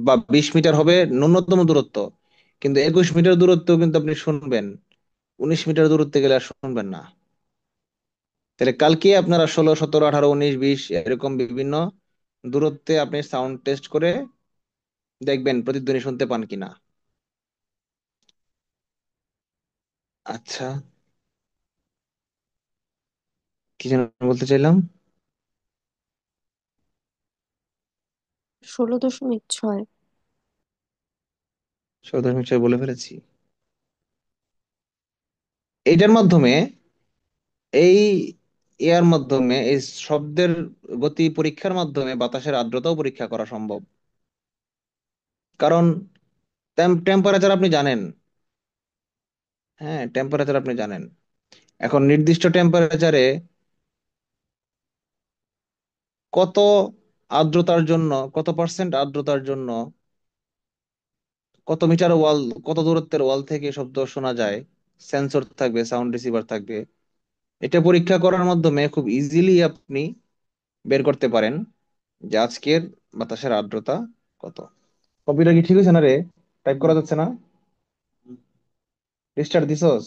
বা 20 মিটার হবে ন্যূনতম দূরত্ব, কিন্তু 21 মিটার দূরত্ব কিন্তু আপনি শুনবেন, 19 মিটার দূরত্বে গেলে আর শুনবেন না। তাহলে কালকে আপনারা 16, 17, 18, 19, 20 এরকম বিভিন্ন দূরত্বে আপনি সাউন্ড টেস্ট করে দেখবেন প্রতিধ্বনি শুনতে পান কিনা। আচ্ছা, কি যেন বলতে চাইলাম? 16.6। 16.6 বলে ফেলেছি। এইটার মাধ্যমে, এই এর মাধ্যমে, এই শব্দের গতি পরীক্ষার মাধ্যমে বাতাসের আর্দ্রতাও পরীক্ষা করা সম্ভব। কারণ টেম্পারেচার আপনি জানেন। হ্যাঁ, টেম্পারেচার আপনি জানেন। এখন নির্দিষ্ট টেম্পারেচারে কত আর্দ্রতার জন্য, কত পার্সেন্ট আর্দ্রতার জন্য কত মিটার ওয়াল, কত দূরত্বের ওয়াল থেকে শব্দ শোনা যায়, সেন্সর থাকবে, সাউন্ড রিসিভার থাকবে। এটা পরীক্ষা করার মাধ্যমে খুব ইজিলি আপনি বের করতে পারেন যে আজকের বাতাসের আর্দ্রতা কত। কম্পিউটার কি ঠিক হয়েছে না রে? টাইপ করা যাচ্ছে না? রিস্টার্ট দিছস?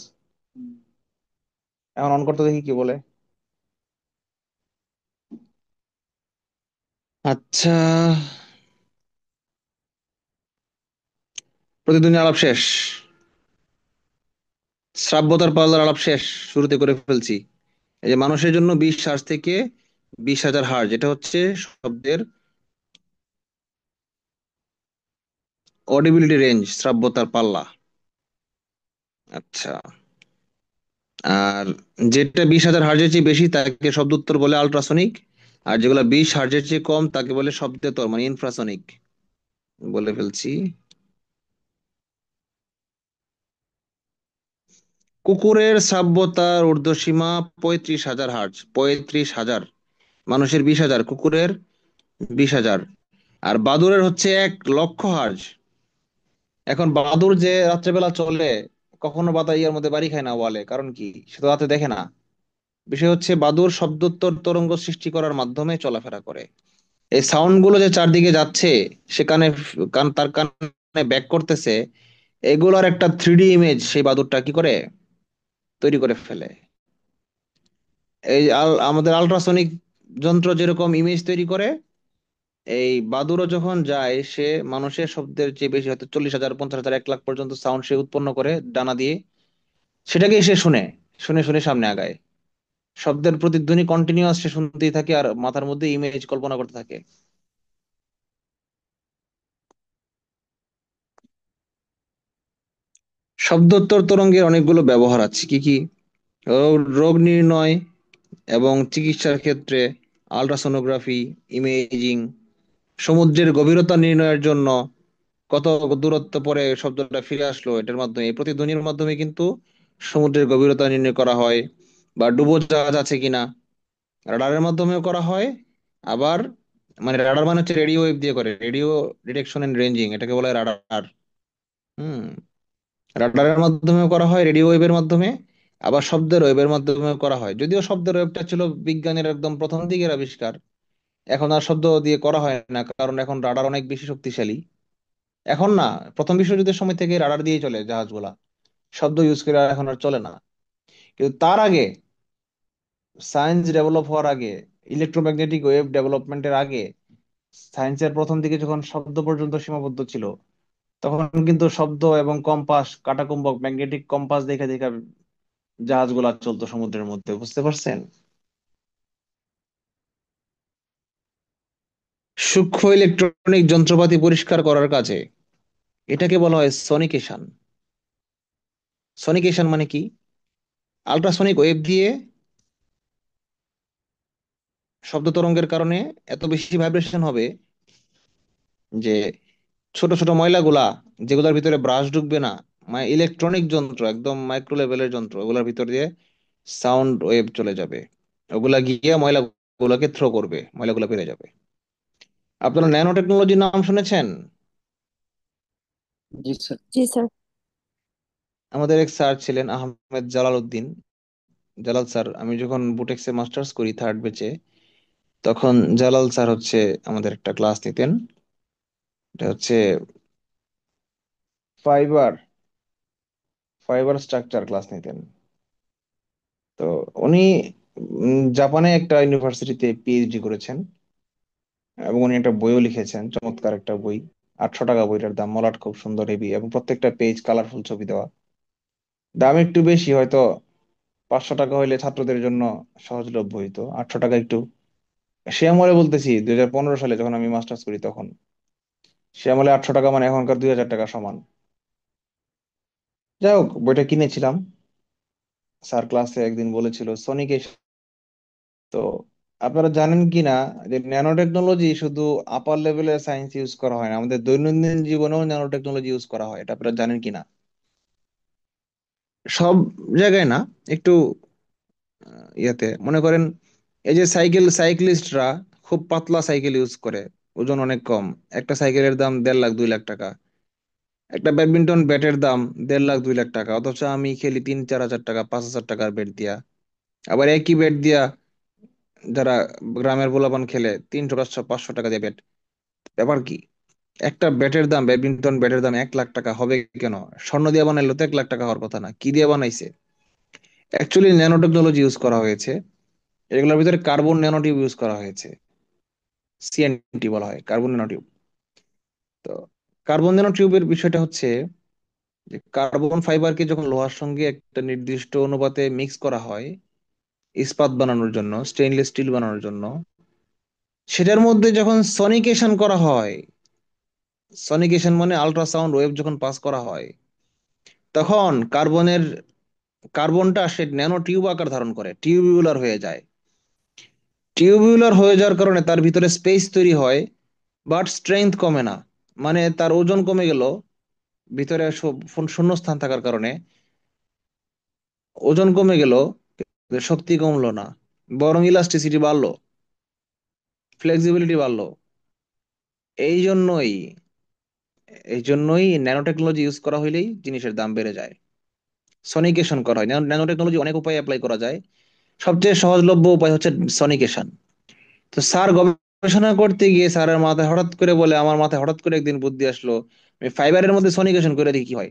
এখন অন করতে দেখি কি বলে। আচ্ছা, প্রতিদ্বন্দ্বী আলাপ শেষ, শ্রাব্যতার পাল্লার আলাপ শেষ, শুরুতে করে ফেলছি। এই যে মানুষের জন্য 20 হার্জ থেকে 20,000 হার্জ, এটা হচ্ছে শব্দের অডিবিলিটি রেঞ্জ, শ্রাব্যতার পাল্লা। আচ্ছা, আর যেটা 20,000 হার্জের চেয়ে বেশি তাকে শব্দোত্তর বলে আল্ট্রাসনিক, আর যেগুলো 20 হার্জের চেয়ে কম তাকে বলে শব্দতর মানে ইনফ্রাসনিক। বলে ফেলছি। কুকুরের শ্রাব্যতার ঊর্ধ্বসীমা 35,000 হার্জ, 35,000। মানুষের 20,000, কুকুরের 20,000, আর বাদুড়ের হচ্ছে 1,00,000 হার্জ। এখন বাদুড় যে রাত্রেবেলা চলে, কখনো বাতা ইয়ার মধ্যে বাড়ি খায় না ওয়ালে, কারণ কি? সে তো রাতে দেখে না। বিষয় হচ্ছে বাদুড় শব্দোত্তর তরঙ্গ সৃষ্টি করার মাধ্যমে চলাফেরা করে। এই সাউন্ড গুলো যে চারদিকে যাচ্ছে, সেখানে তার কানে ব্যাক করতেছে, এগুলোর একটা 3D ইমেজ সেই বাদুড়টা কি করে তৈরি করে ফেলে। এই আমাদের আল্ট্রাসনিক যন্ত্র যেরকম ইমেজ তৈরি করে, এই বাদুড়ও যখন যায়, সে মানুষের শব্দের চেয়ে বেশি, হয়তো 40,000, 50,000, 1,00,000 পর্যন্ত সাউন্ড সে উৎপন্ন করে ডানা দিয়ে। সেটাকেই সে শুনে, শুনে শুনে সামনে আগায়। শব্দের প্রতিধ্বনি কন্টিনিউয়াস সে শুনতেই থাকে আর মাথার মধ্যে ইমেজ কল্পনা করতে থাকে। শব্দোত্তর তরঙ্গের অনেকগুলো ব্যবহার আছে, কি কি? রোগ নির্ণয় এবং চিকিৎসার ক্ষেত্রে আল্ট্রাসোনোগ্রাফি, ইমেজিং, সমুদ্রের গভীরতা নির্ণয়ের জন্য কত দূরত্ব পরে শব্দটা ফিরে আসলো, এটার মাধ্যমে, এই প্রতিধ্বনির মাধ্যমে কিন্তু সমুদ্রের গভীরতা নির্ণয় করা হয়। বা ডুবো জাহাজ আছে কিনা, রাডারের মাধ্যমেও করা হয়। আবার মানে রাডার মানে হচ্ছে রেডিও ওয়েভ দিয়ে করে, রেডিও ডিটেকশন এন্ড রেঞ্জিং, এটাকে বলা হয় রাডার। হুম, রাডারের মাধ্যমেও করা হয়, রেডিও ওয়েভের মাধ্যমে। আবার শব্দের ওয়েভের মাধ্যমেও করা হয়, যদিও শব্দের ওয়েভটা ছিল বিজ্ঞানের একদম প্রথম দিকের আবিষ্কার। এখন আর শব্দ দিয়ে করা হয় না, কারণ এখন রাডার অনেক বেশি শক্তিশালী। এখন না, প্রথম বিশ্বযুদ্ধের সময় থেকে রাডার দিয়েই চলে জাহাজগুলা, শব্দ ইউজ করে এখন আর চলে না। কিন্তু তার আগে, সায়েন্স ডেভেলপ হওয়ার আগে, ইলেকট্রোম্যাগনেটিক ওয়েভ ডেভেলপমেন্টের আগে, সায়েন্সের প্রথম দিকে যখন শব্দ পর্যন্ত সীমাবদ্ধ ছিল, তখন কিন্তু শব্দ এবং কম্পাস, কাঁটাকুম্ভক, ম্যাগনেটিক কম্পাস দেখে দেখে জাহাজগুলা চলতো সমুদ্রের মধ্যে, বুঝতে পারছেন? সূক্ষ্ম ইলেকট্রনিক যন্ত্রপাতি পরিষ্কার করার কাজে, এটাকে বলা হয় সনিকেশন। সনিকেশন মানে কি? আল্ট্রাসনিক ওয়েভ দিয়ে শব্দ তরঙ্গের কারণে এত বেশি ভাইব্রেশন হবে যে ছোট ছোট ময়লাগুলা, যেগুলোর ভিতরে ব্রাশ ঢুকবে না, মানে ইলেকট্রনিক যন্ত্র, একদম মাইক্রো লেভেলের যন্ত্র, ওগুলোর ভিতর দিয়ে সাউন্ড ওয়েভ চলে যাবে। ওগুলা গিয়ে ময়লাগুলোকে থ্রো করবে, ময়লাগুলো বেড়ে যাবে। আপনারা ন্যানো টেকনোলজির নাম শুনেছেন? জি স্যার। জি স্যার। আমাদের এক স্যার ছিলেন আহমেদ জালাল উদ্দিন, জালাল স্যার। আমি যখন বুটেক্সে মাস্টার্স করি 3rd ব্যাচে, তখন জালাল স্যার হচ্ছে আমাদের একটা ক্লাস নিতেন। এটা হচ্ছে ফাইবার ফাইবার স্ট্রাকচার ক্লাস নিতেন। তো উনি জাপানে একটা ইউনিভার্সিটিতে পিএইচডি করেছেন, এবং উনি একটা বইও লিখেছেন, চমৎকার একটা বই। 800 টাকা বইটার দাম, মলাট খুব সুন্দর হেভি, এবং প্রত্যেকটা পেজ কালারফুল ছবি দেওয়া। দাম একটু বেশি হয়তো, 500 টাকা হইলে ছাত্রদের জন্য সহজলভ্য হইতো, 800 টাকা একটু। সে আমলে বলতেছি, 2015 সালে যখন আমি মাস্টার্স করি তখন, সে আমলে 800 টাকা মানে এখনকার 2,000 টাকা সমান। যাই হোক, বইটা কিনেছিলাম। স্যার ক্লাসে একদিন বলেছিল সনিক। তো আপনারা জানেন কি না যে ন্যানো টেকনোলজি শুধু আপার লেভেলের সায়েন্স ইউজ করা হয় না, আমাদের দৈনন্দিন জীবনেও ন্যানো টেকনোলজি ইউজ করা হয়, এটা আপনারা জানেন কি না? সব জায়গায় না, একটু ইয়াতে মনে করেন, এই যে সাইক্লিস্টরা খুব পাতলা সাইকেল ইউজ করে, ওজন অনেক কম। একটা সাইকেলের দাম 1.5 লাখ 2 লাখ টাকা। একটা ব্যাডমিন্টন ব্যাটের দাম 1.5 লাখ 2 লাখ টাকা, অথচ আমি খেলি 3-4 হাজার টাকা, 5,000 টাকার ব্যাট দিয়া। আবার একই ব্যাট দিয়া যারা গ্রামের পোলাপান খেলে 300 500 500 টাকা দিয়ে ব্যাট। ব্যাপার কি? একটা ব্যাটের দাম, ব্যাডমিন্টন ব্যাটের দাম 1 লাখ টাকা হবে কেন? স্বর্ণ দিয়ে বানাইলে তো 1 লাখ টাকা হওয়ার কথা না, কি দিয়ে বানাইছে? অ্যাকচুয়ালি ন্যানো টেকনোলজি ইউজ করা হয়েছে, এগুলোর ভিতরে কার্বন ন্যানো টিউব ইউজ করা হয়েছে। সিএনটি বলা হয়, কার্বন ন্যানো টিউব। তো কার্বন ন্যানো টিউবের বিষয়টা হচ্ছে যে কার্বন ফাইবারকে যখন লোহার সঙ্গে একটা নির্দিষ্ট অনুপাতে মিক্স করা হয় ইস্পাত বানানোর জন্য, স্টেইনলেস স্টিল বানানোর জন্য, সেটার মধ্যে যখন সনিকেশন করা হয়, সনিকেশন মানে আল্ট্রাসাউন্ড ওয়েভ যখন পাস করা হয়, তখন কার্বনটা সে ন্যানো টিউব আকার ধারণ করে, টিউবিউলার হয়ে যায়। টিউবিউলার হয়ে যাওয়ার কারণে তার ভিতরে স্পেস তৈরি হয়, বাট স্ট্রেংথ কমে না। মানে তার ওজন কমে গেল, ভিতরে শূন্যস্থান থাকার কারণে ওজন কমে গেল, শক্তি কমলো না, বরং ইলাস্টিসিটি বাড়লো, ফ্লেক্সিবিলিটি বাড়লো। এই জন্যই এই জন্যই ন্যানো টেকনোলজি ইউজ করা হইলেই জিনিসের দাম বেড়ে যায়। সনিকেশন করা হয়, ন্যানো টেকনোলজি অনেক উপায়ে অ্যাপ্লাই করা যায়, সবচেয়ে সহজলভ্য উপায় হচ্ছে সনিকেশন। তো স্যার গবেষণা করতে গিয়ে স্যারের মাথায় হঠাৎ করে বলে, আমার মাথায় হঠাৎ করে একদিন বুদ্ধি আসলো, আমি ফাইবারের মধ্যে সনিকেশন করে দেখি কি হয়।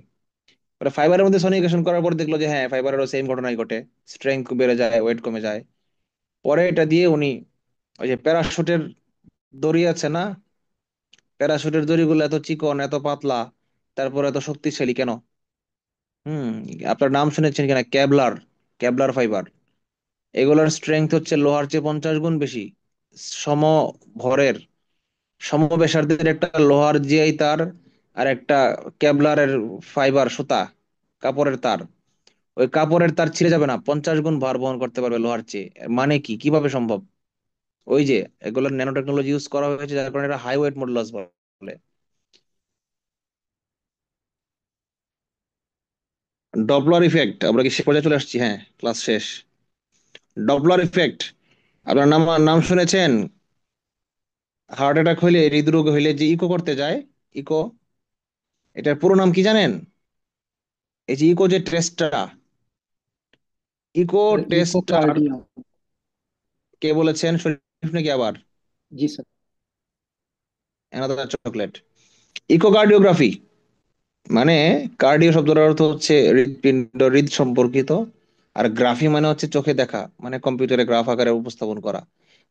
ওরা ফাইবারের মধ্যে সনিকেশন করার পর দেখলো যে হ্যাঁ, ফাইবারেরও সেম ঘটনাই ঘটে, স্ট্রেংথ বেড়ে যায়, ওয়েট কমে যায়। পরে এটা দিয়ে উনি ওই যে প্যারাশুটের দড়ি আছে না, প্যারাশুটের দড়িগুলো এত চিকন, এত পাতলা, তারপর এত শক্তিশালী কেন? হুম, আপনার নাম শুনেছেন কিনা, ক্যাবলার, ক্যাবলার ফাইবার। এগুলোর স্ট্রেংথ হচ্ছে লোহার চেয়ে 50 গুণ বেশি। সম ভরের, সমব্যাসার্ধের একটা লোহার জিআই তার আর একটা ক্যাবলারের ফাইবার সুতা, কাপড়ের তার, ওই কাপড়ের তার ছিঁড়ে যাবে না, 50 গুণ ভার বহন করতে পারবে লোহার চেয়ে। মানে কি, কিভাবে সম্ভব? ওই যে এগুলোর ন্যানো টেকনোলজি ইউজ করা হয়েছে, যার কারণে এটা হাই ওয়েট মডুলাস বলে। ডপলার ইফেক্ট, আমরা কি সে পর্যায়ে চলে আসছি? হ্যাঁ, ক্লাস শেষ। ডপলার ইফেক্ট, আপনার নাম নাম শুনেছেন? হার্ট অ্যাটাক হইলে, হৃদরোগ হইলে যে ইকো করতে যায়, ইকো, এটার পুরো নাম কি জানেন? এই যে ইকো যে টেস্টটা, ইকো টেস্টার, ইকোকার্ডিয়াম। কে বলেছেন? শরীফ নাকি আবার? জি স্যার। Another chocolate. ইকোকার্ডিওগ্রাফি মানে, কার্ডিও শব্দটার অর্থ হচ্ছে হৃৎপিণ্ড, হৃদ সম্পর্কিত। আর গ্রাফি মানে হচ্ছে চোখে দেখা, মানে কম্পিউটারে গ্রাফ আকারে উপস্থাপন করা।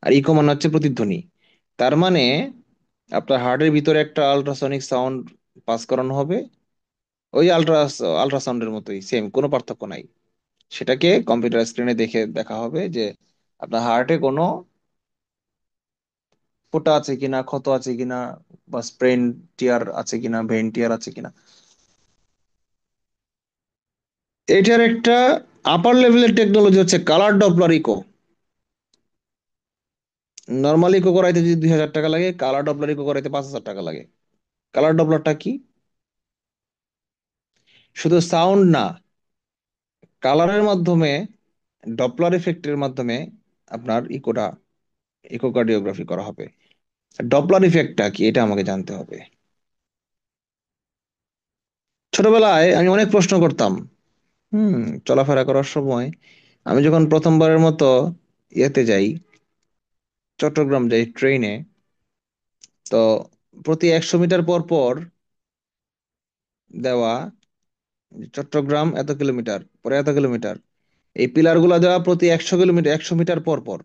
আর ইকো মানে হচ্ছে প্রতিধ্বনি। তার মানে আপনার হার্টের ভিতরে একটা আল্ট্রাসনিক সাউন্ড পাস করানো হবে, ওই আল্ট্রাসাউন্ডের মতোই, সেম, কোনো পার্থক্য নাই। সেটাকে কম্পিউটার স্ক্রিনে দেখে দেখা হবে যে আপনার হার্টে কোনো ফোঁটা আছে কিনা, ক্ষত আছে কিনা, বা স্প্রেন টিয়ার আছে কিনা, ভেইন টিয়ার আছে কিনা। এটার একটা আপার লেভেলের টেকনোলজি হচ্ছে colour Doppler echo. Normal echo করাইতে যদি 2000 টাকা লাগে, কালার ডপলার ইকো করাইতে 5000 টাকা লাগে। কালার ডপলারটা কি? শুধু সাউন্ড না, কালারের মাধ্যমে, ডপলার ইফেক্টের মাধ্যমে আপনার ইকোকার্ডিওগ্রাফি করা হবে। ডপলার ইফেক্টটা কি, এটা আমাকে জানতে হবে। ছোটবেলায় আমি অনেক প্রশ্ন করতাম। হুম, চলাফেরা করার সময় আমি যখন প্রথমবারের মতো ইয়েতে যাই, চট্টগ্রাম যাই ট্রেনে, তো প্রতি 100 মিটার পর পর দেওয়া, চট্টগ্রাম এত কিলোমিটার পরে এত কিলোমিটার, এই পিলার গুলা দেওয়া প্রতি 100 কিলোমিটার, 100 মিটার পর পর,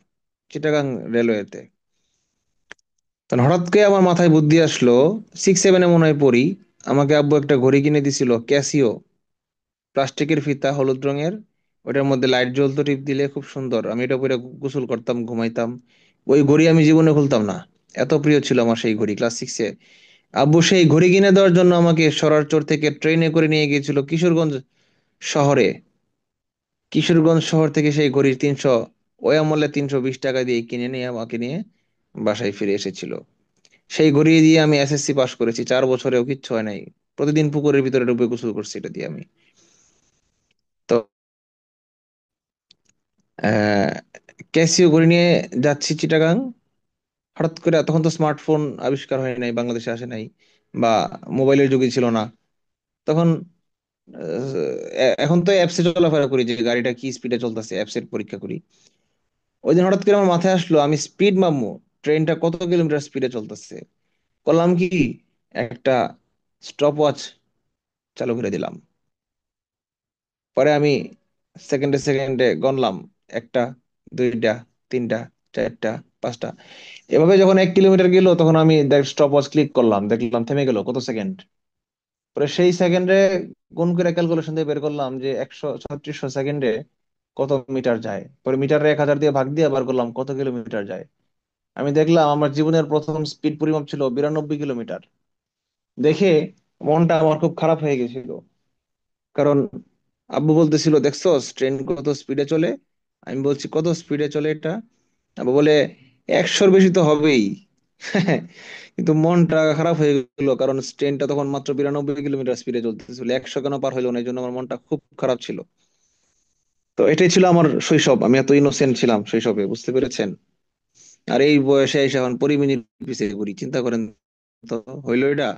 চিটাগাং রেলওয়েতে। তখন হঠাৎ করে আমার মাথায় বুদ্ধি আসলো, 6-7-এ মনে হয় পড়ি, আমাকে আব্বু একটা ঘড়ি কিনে দিছিল, ক্যাসিও, প্লাস্টিকের ফিতা, হলুদ রঙের, ওটার মধ্যে লাইট জ্বলতো, টিপ দিলে খুব সুন্দর, আমি এটা পরে গোসল করতাম, ঘুমাইতাম। ওই ঘড়ি আমি জীবনে খুলতাম না, এত প্রিয় ছিল আমার সেই ঘড়ি, ক্লাস 6-এ। আব্বু সেই ঘড়ি কিনে দেওয়ার জন্য আমাকে সরারচর থেকে ট্রেনে করে নিয়ে গিয়েছিল কিশোরগঞ্জ শহরে। কিশোরগঞ্জ শহর থেকে সেই ঘড়ি 300, ওই আমলে 320 টাকা দিয়ে কিনে নিয়ে আমাকে নিয়ে বাসায় ফিরে এসেছিল। সেই ঘড়ি দিয়ে আমি এসএসসি পাস করেছি, 4 বছরেও কিচ্ছু হয় নাই। প্রতিদিন পুকুরের ভিতরে ডুবে গোসল করছি এটা দিয়ে আমি। তো আহ ক্যাসিও ঘড়ি নিয়ে যাচ্ছি চিটাগাং, হঠাৎ করে, তখন তো স্মার্টফোন আবিষ্কার হয় নাই, বাংলাদেশে আসে নাই, বা মোবাইলের যুগে ছিল না তখন। এখন তো অ্যাপসে চলাফেরা করি, যে গাড়িটা কি স্পিডে চলতেছে অ্যাপসের পরীক্ষা করি। ওই দিন হঠাৎ করে আমার মাথায় আসলো, আমি স্পিড মাপবো, ট্রেনটা কত কিলোমিটার স্পিডে চলতেছে। করলাম কি, একটা স্টপ ওয়াচ চালু করে দিলাম। পরে আমি সেকেন্ডে সেকেন্ডে গণলাম, একটা, দুইটা, তিনটা, চারটা, পাঁচটা। এভাবে যখন 1 কিলোমিটার গেল তখন আমি স্টপ ওয়াচ ক্লিক করলাম, দেখলাম থেমে গেল কত সেকেন্ড। পরে সেই সেকেন্ডে গুণ করে ক্যালকুলেশন দিয়ে বের করলাম যে 13600 সেকেন্ডে কত মিটার যায়। পরে মিটারে 1000 দিয়ে ভাগ দিয়ে বার করলাম কত কিলোমিটার যায়। আমি দেখলাম আমার জীবনের প্রথম স্পিড পরিমাপ ছিল 92 কিলোমিটার। দেখে মনটা আমার খুব খারাপ হয়ে গেছিল, কারণ আব্বু বলতেছিল দেখছস ট্রেন কত স্পিডে চলে। আমি বলছি কত স্পিডে চলে এটা? আব্বু বলে 100-র বেশি তো হবেই। কিন্তু মনটা খারাপ হয়ে গেল, কারণ ট্রেনটা তখন মাত্র 92 কিলোমিটার স্পিডে চলতেছিল, 100 কেন পার হইলো না, এই জন্য আমার মনটা খুব খারাপ ছিল। তো এটাই ছিল আমার শৈশব, আমি এত ইনোসেন্ট ছিলাম শৈশবে, বুঝতে পেরেছেন? আর এই বয়সে এসে এখন পরিমিতির পিছিয়ে ঘুরি, চিন্তা করেন তো, হইলো এটা?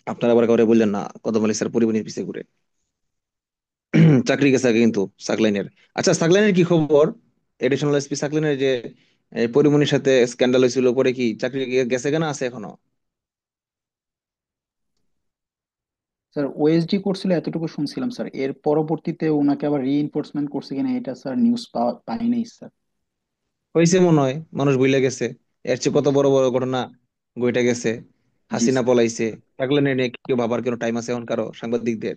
আপনারা আবার কাউরে বললেন না কত বলে স্যার পরিমিতির পিছিয়ে ঘুরে। চাকরি গেছে আগে কিন্তু সাকলাইনের। আচ্ছা, সাকলাইনের কি খবর? এডিশনাল এসপি সাকলাইনের যে পরিমনির সাথে স্ক্যান্ডাল হয়েছিল, পরে কি চাকরি গেছে কেনা আছে এখনো? স্যার ওএসডি করছিল এতটুকু শুনছিলাম স্যার, এর পরবর্তীতে ওনাকে আবার রিইনফোর্সমেন্ট করছে কিনা এটা স্যার নিউজ পাই নাই স্যার। হয়েছে মনে হয়, মানুষ ভুলে গেছে। এর চেয়ে কত বড় বড় ঘটনা ঘটে গেছে। জি হাসিনা স্যার। পলাইছে, সাকলাইনের নিয়ে কেউ ভাবার কোনো টাইম আছে এখন কারো সাংবাদিকদের?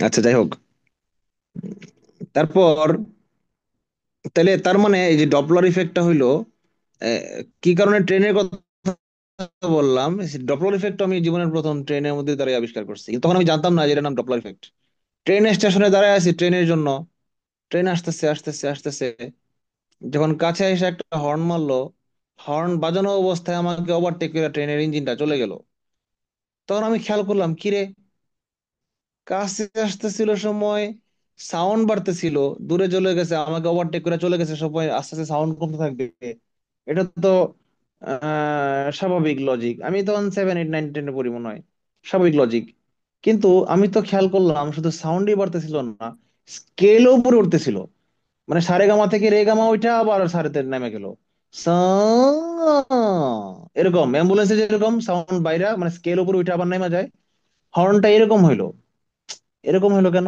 আচ্ছা, যাই হোক। তারপর তাহলে তার মানে এই যে ডপলার ইফেক্টটা হইলো, আহ, কি কারণে ট্রেনের কথা বললাম, ডপলার ইফেক্ট আমি জীবনের প্রথম ট্রেনের মধ্যে দাঁড়িয়ে আবিষ্কার করছি, কিন্তু তখন আমি জানতাম না যে এটার নাম ডপলার ইফেক্ট। ট্রেন স্টেশনে দাঁড়ায় আছি ট্রেনের জন্য, ট্রেন আসতেছে আসতেছে আসতেছে, যখন কাছে এসে একটা হর্ন মারলো, হর্ন বাজানো অবস্থায় আমাকে ওভারটেক করে ট্রেনের ইঞ্জিনটা চলে গেল। তখন আমি খেয়াল করলাম কিরে, কাছে আসতেছিল সময় সাউন্ড বাড়তেছিল, দূরে চলে গেছে আমাকে ওভারটেক করে চলে গেছে সময় আস্তে আস্তে সাউন্ড কমতে থাকবে। এটা তো স্বাভাবিক লজিক, আমি তখন 7 8 9 10-এ পড়ি মনে হয়। স্বাভাবিক লজিক। কিন্তু আমি তো খেয়াল করলাম শুধু সাউন্ডই বাড়তেছিল না, স্কেলও উপরে উঠতেছিল। মানে সারেগামা থেকে রেগামা ওইটা আবার সারেতে নেমে গেল। সা, এরকম অ্যাম্বুলেন্সে যেরকম সাউন্ড বাইরা মানে স্কেল উপরে উঠে আবার নেমে যায়, হর্নটা এরকম হইলো। এরকম হইলো কেন?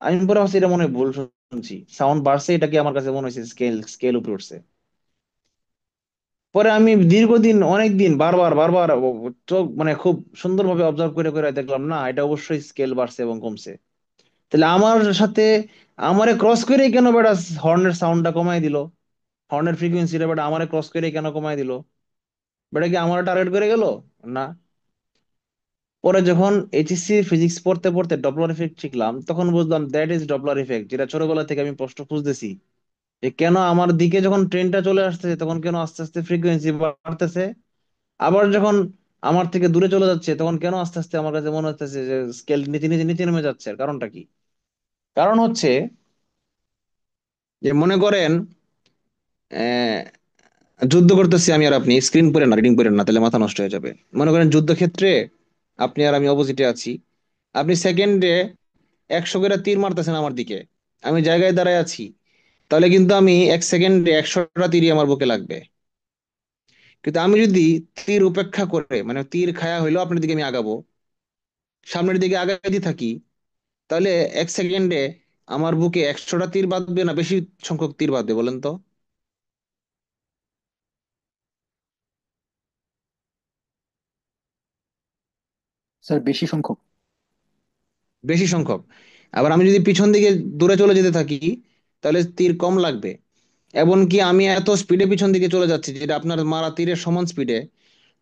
আমি পরে ভাবছি এটা মনে হয় ভুল শুনছি, সাউন্ড বাড়ছে, এটা কি আমার কাছে মনে হয়েছে স্কেল স্কেল উপরে উঠছে। পরে আমি দীর্ঘদিন অনেক দিন বারবার বারবার চোখ মানে খুব সুন্দরভাবে অবজার্ভ করে করে দেখলাম না, এটা অবশ্যই স্কেল বাড়ছে এবং কমছে। তাহলে আমার সাথে আমারে ক্রস করেই কেন বেটা হর্নের সাউন্ডটা কমাই দিল, হর্নের ফ্রিকোয়েন্সিটা বেটা আমারে ক্রস করেই কেন কমাই দিল? বেটা কি আমার টার্গেট করে গেল? না। পরে যখন এইচএসসি ফিজিক্স পড়তে পড়তে ডপলার ইফেক্ট শিখলাম তখন বুঝলাম দ্যাট ইজ ডপলার ইফেক্ট, যেটা ছোটবেলা থেকে আমি প্রশ্ন খুঁজতেছি, যে কেন আমার দিকে যখন ট্রেনটা চলে আসতেছে তখন কেন আস্তে আস্তে ফ্রিকোয়েন্সি বাড়তেছে, আবার যখন আমার থেকে দূরে চলে যাচ্ছে তখন কেন আস্তে আস্তে আমার কাছে মনে হচ্ছে যে স্কেল নিচে নিচে নিচে নেমে যাচ্ছে। এর কারণটা কি? কারণ হচ্ছে যে মনে করেন আহ, যুদ্ধ করতেছি আমি আর আপনি, স্ক্রিন পড়ে না, রিডিং পড়ে না, তাহলে মাথা নষ্ট হয়ে যাবে। মনে করেন যুদ্ধক্ষেত্রে আপনি আর আমি অপোজিটে আছি, আপনি সেকেন্ডে 100 করে তীর মারতেছেন আমার দিকে, আমি জায়গায় দাঁড়ায় আছি, তাহলে কিন্তু আমি 1 সেকেন্ডে 100টা তীরই আমার বুকে লাগবে। কিন্তু আমি যদি তীর উপেক্ষা করে মানে তীর খায়া হইলো আপনার দিকে আমি আগাবো, সামনের দিকে আগাইতে থাকি, তাহলে 1 সেকেন্ডে আমার বুকে 100টা তীর বাঁধবে না বেশি সংখ্যক তীর বাঁধবে বলেন তো? স্যার বেশি সংখ্যক। বেশি সংখ্যক। আবার আমি যদি পিছন দিকে দূরে চলে যেতে থাকি তাহলে তীর কম লাগবে। এমনকি আমি এত স্পিডে পিছন দিকে চলে যাচ্ছি যেটা আপনার মারা তীরের সমান স্পিডে,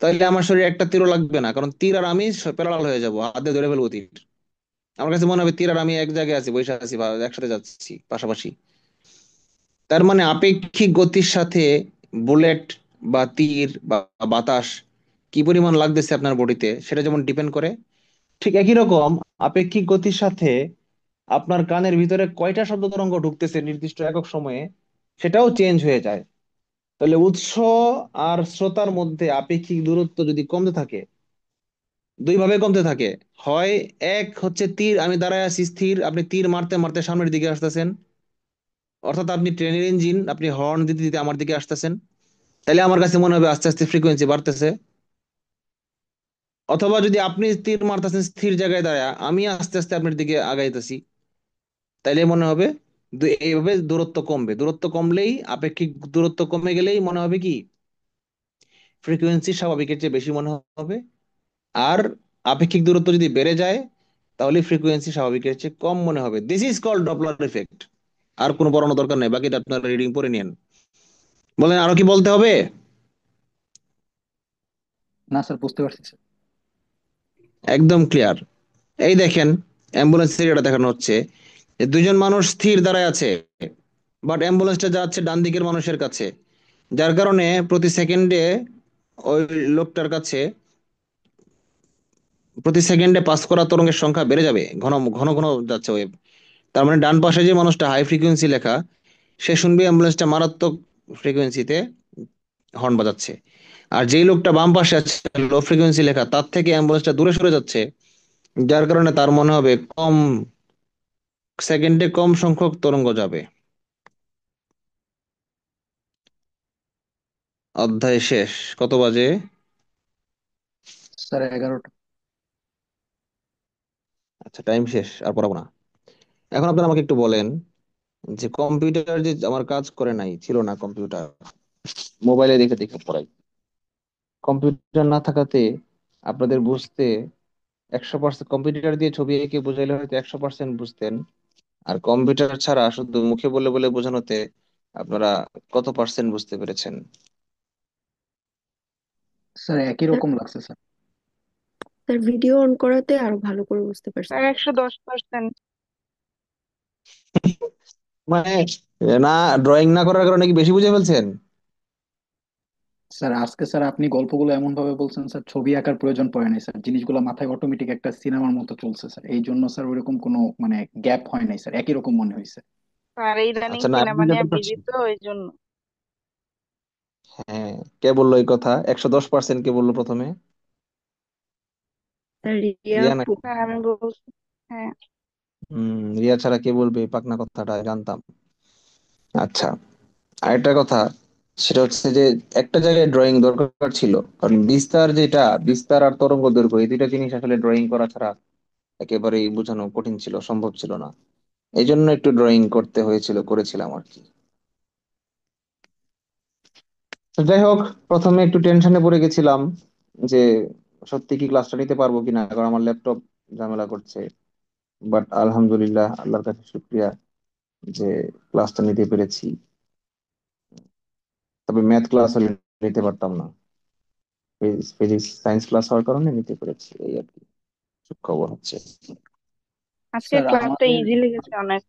তাহলে আমার শরীরে একটা তীরও লাগবে না, কারণ তীর আর আমি প্যারালাল হয়ে যাব, হাতে ধরে ফেলবো তীর। আমার কাছে মনে হবে তীর আর আমি এক জায়গায় আছি, বসে আছি বা একসাথে যাচ্ছি পাশাপাশি। তার মানে আপেক্ষিক গতির সাথে বুলেট বা তীর বা বাতাস কি পরিমাণ লাগতেছে আপনার বডিতে সেটা যেমন ডিপেন্ড করে, ঠিক একই রকম আপেক্ষিক গতির সাথে আপনার কানের ভিতরে কয়টা শব্দ তরঙ্গ ঢুকতেছে নির্দিষ্ট একক সময়ে সেটাও চেঞ্জ হয়ে যায়। তাহলে উৎস আর শ্রোতার মধ্যে আপেক্ষিক দূরত্ব যদি কমতে থাকে, দুই ভাবে কমতে থাকে, হয় এক হচ্ছে তীর, আমি দাঁড়ায় আছি স্থির, আপনি তীর মারতে মারতে সামনের দিকে আসতেছেন, অর্থাৎ আপনি ট্রেনের ইঞ্জিন, আপনি হর্ন দিতে দিতে আমার দিকে আসতেছেন, তাহলে আমার কাছে মনে হবে আস্তে আস্তে ফ্রিকোয়েন্সি বাড়তেছে। অথবা যদি আপনি তীর মারতেছেন স্থির জায়গায় দাঁড়ায়, আমি আস্তে আস্তে আপনার দিকে আগাইতেছি, তাইলে মনে হবে এইভাবে দূরত্ব কমবে। দূরত্ব কমলেই, আপেক্ষিক দূরত্ব কমে গেলেই মনে হবে কি ফ্রিকোয়েন্সি স্বাভাবিকের চেয়ে বেশি মনে হবে। আর আপেক্ষিক দূরত্ব যদি বেড়ে যায়, তাহলে ফ্রিকোয়েন্সি স্বাভাবিকের চেয়ে কম মনে হবে। This is called Doppler effect. আর কোনো পড়ানো দরকার নেই, বাকিটা আপনার রিডিং পড়ে নিন। বলেন আরো কি বলতে হবে? না স্যার, বুঝতে পারছি স্যার। একদম ক্লিয়ার। এই দেখেন, অ্যাম্বুলেন্সের এটা দেখানো হচ্ছে যে দুজন মানুষ স্থির দাঁড়ায় আছে, বাট অ্যাম্বুলেন্সটা যাচ্ছে ডান দিকের মানুষের কাছে, যার কারণে প্রতি সেকেন্ডে ওই লোকটার কাছে প্রতি সেকেন্ডে পাস করা তরঙ্গের সংখ্যা বেড়ে যাবে, ঘন ঘন ঘন যাচ্ছে ওয়েভ। তার মানে ডান পাশে যে মানুষটা হাই ফ্রিকোয়েন্সি লেখা, সে শুনবে অ্যাম্বুলেন্সটা মারাত্মক ফ্রিকোয়েন্সিতে হর্ন বাজাচ্ছে। আর যেই লোকটা বাম পাশে আছে লো ফ্রিকোয়েন্সি লেখা, তার থেকে অ্যাম্বুলেন্সটা দূরে সরে যাচ্ছে, যার কারণে তার মনে হবে কম সেকেন্ডে কম সংখ্যক তরঙ্গ যাবে। অধ্যায় শেষ। কত বাজে? স্যার 11টা। আচ্ছা, টাইম শেষ, আর পড়াবো না। এখন আপনারা আমাকে একটু বলেন যে কম্পিউটার যে আমার কাজ করে নাই, ছিল না কম্পিউটার, মোবাইলে দেখে দেখে পড়াই, কম্পিউটার না থাকাতে আপনাদের বুঝতে 100%, কম্পিউটার দিয়ে ছবি এঁকে বোঝাইলে হয়তো 100% বুঝতেন, আর কম্পিউটার ছাড়া শুধু মুখে বলে বলে বোঝানোতে আপনারা কত পার্সেন্ট বুঝতে পেরেছেন? স্যার একই স্যার রকম লাগছে স্যার। স্যার ভিডিও অন করাতে আরো ভালো করে বুঝতে পারছি। স্যার 110%। মানে না, ড্রয়িং না করার কারণে কি বেশি বুঝে ফেলছেন? স্যার আজকে স্যার আপনি গল্পগুলো এমন ভাবে বলছেন স্যার, ছবি আঁকার প্রয়োজন পড়ে নাই স্যার, জিনিসগুলো মাথায় অটোমেটিক একটা সিনেমার মতো চলছে স্যার, এই জন্য স্যার ওইরকম কোনো মানে গ্যাপ হয় নাই স্যার, একই রকম মনে হয়েছে। স্যার ইদানিং আচ্ছা, না সিনেমা আপনি নিয়ে যখন বিজি তো ওই জন্য। হ্যাঁ, কে বললো এই কথা? 110% কে বললো প্রথমে? স্যার রিয়া রিয়া না? আপু। স্যার আমি বলছি। হ্যাঁ। রিয়া ছাড়া কে বলবে এই পাকনা কথাটা, জানতাম। আচ্ছা, আরেকটা কথা, সেটা হচ্ছে যে একটা জায়গায় ড্রয়িং দরকার ছিল, কারণ বিস্তার যেটা, বিস্তার আর তরঙ্গ দৈর্ঘ্য, এই দুইটা জিনিস আসলে ড্রয়িং করা ছাড়া একেবারেই বোঝানো কঠিন ছিল, সম্ভব ছিল না। এই জন্য একটু ড্রয়িং করতে হয়েছিল, করেছিলাম আর কি। তো যাই হোক, প্রথমে একটু টেনশনে পড়ে গেছিলাম যে সত্যি কি ক্লাসটা নিতে পারবো কিনা, কারণ আমার ল্যাপটপ ঝামেলা করছে। বাট আলহামদুলিল্লাহ, আল্লাহর কাছে শুক্রিয়া যে ক্লাসটা নিতে পেরেছি। তবে ম্যাথ ক্লাস হলে নিতে পারতাম না, ফিজিক্স সায়েন্স ক্লাস হওয়ার কারণে নিতে পেরেছি, এই আর কি। খবর হচ্ছে। আজকের স্যার ক্লাসটা আমাদের ইজি লেগেছে অনেক।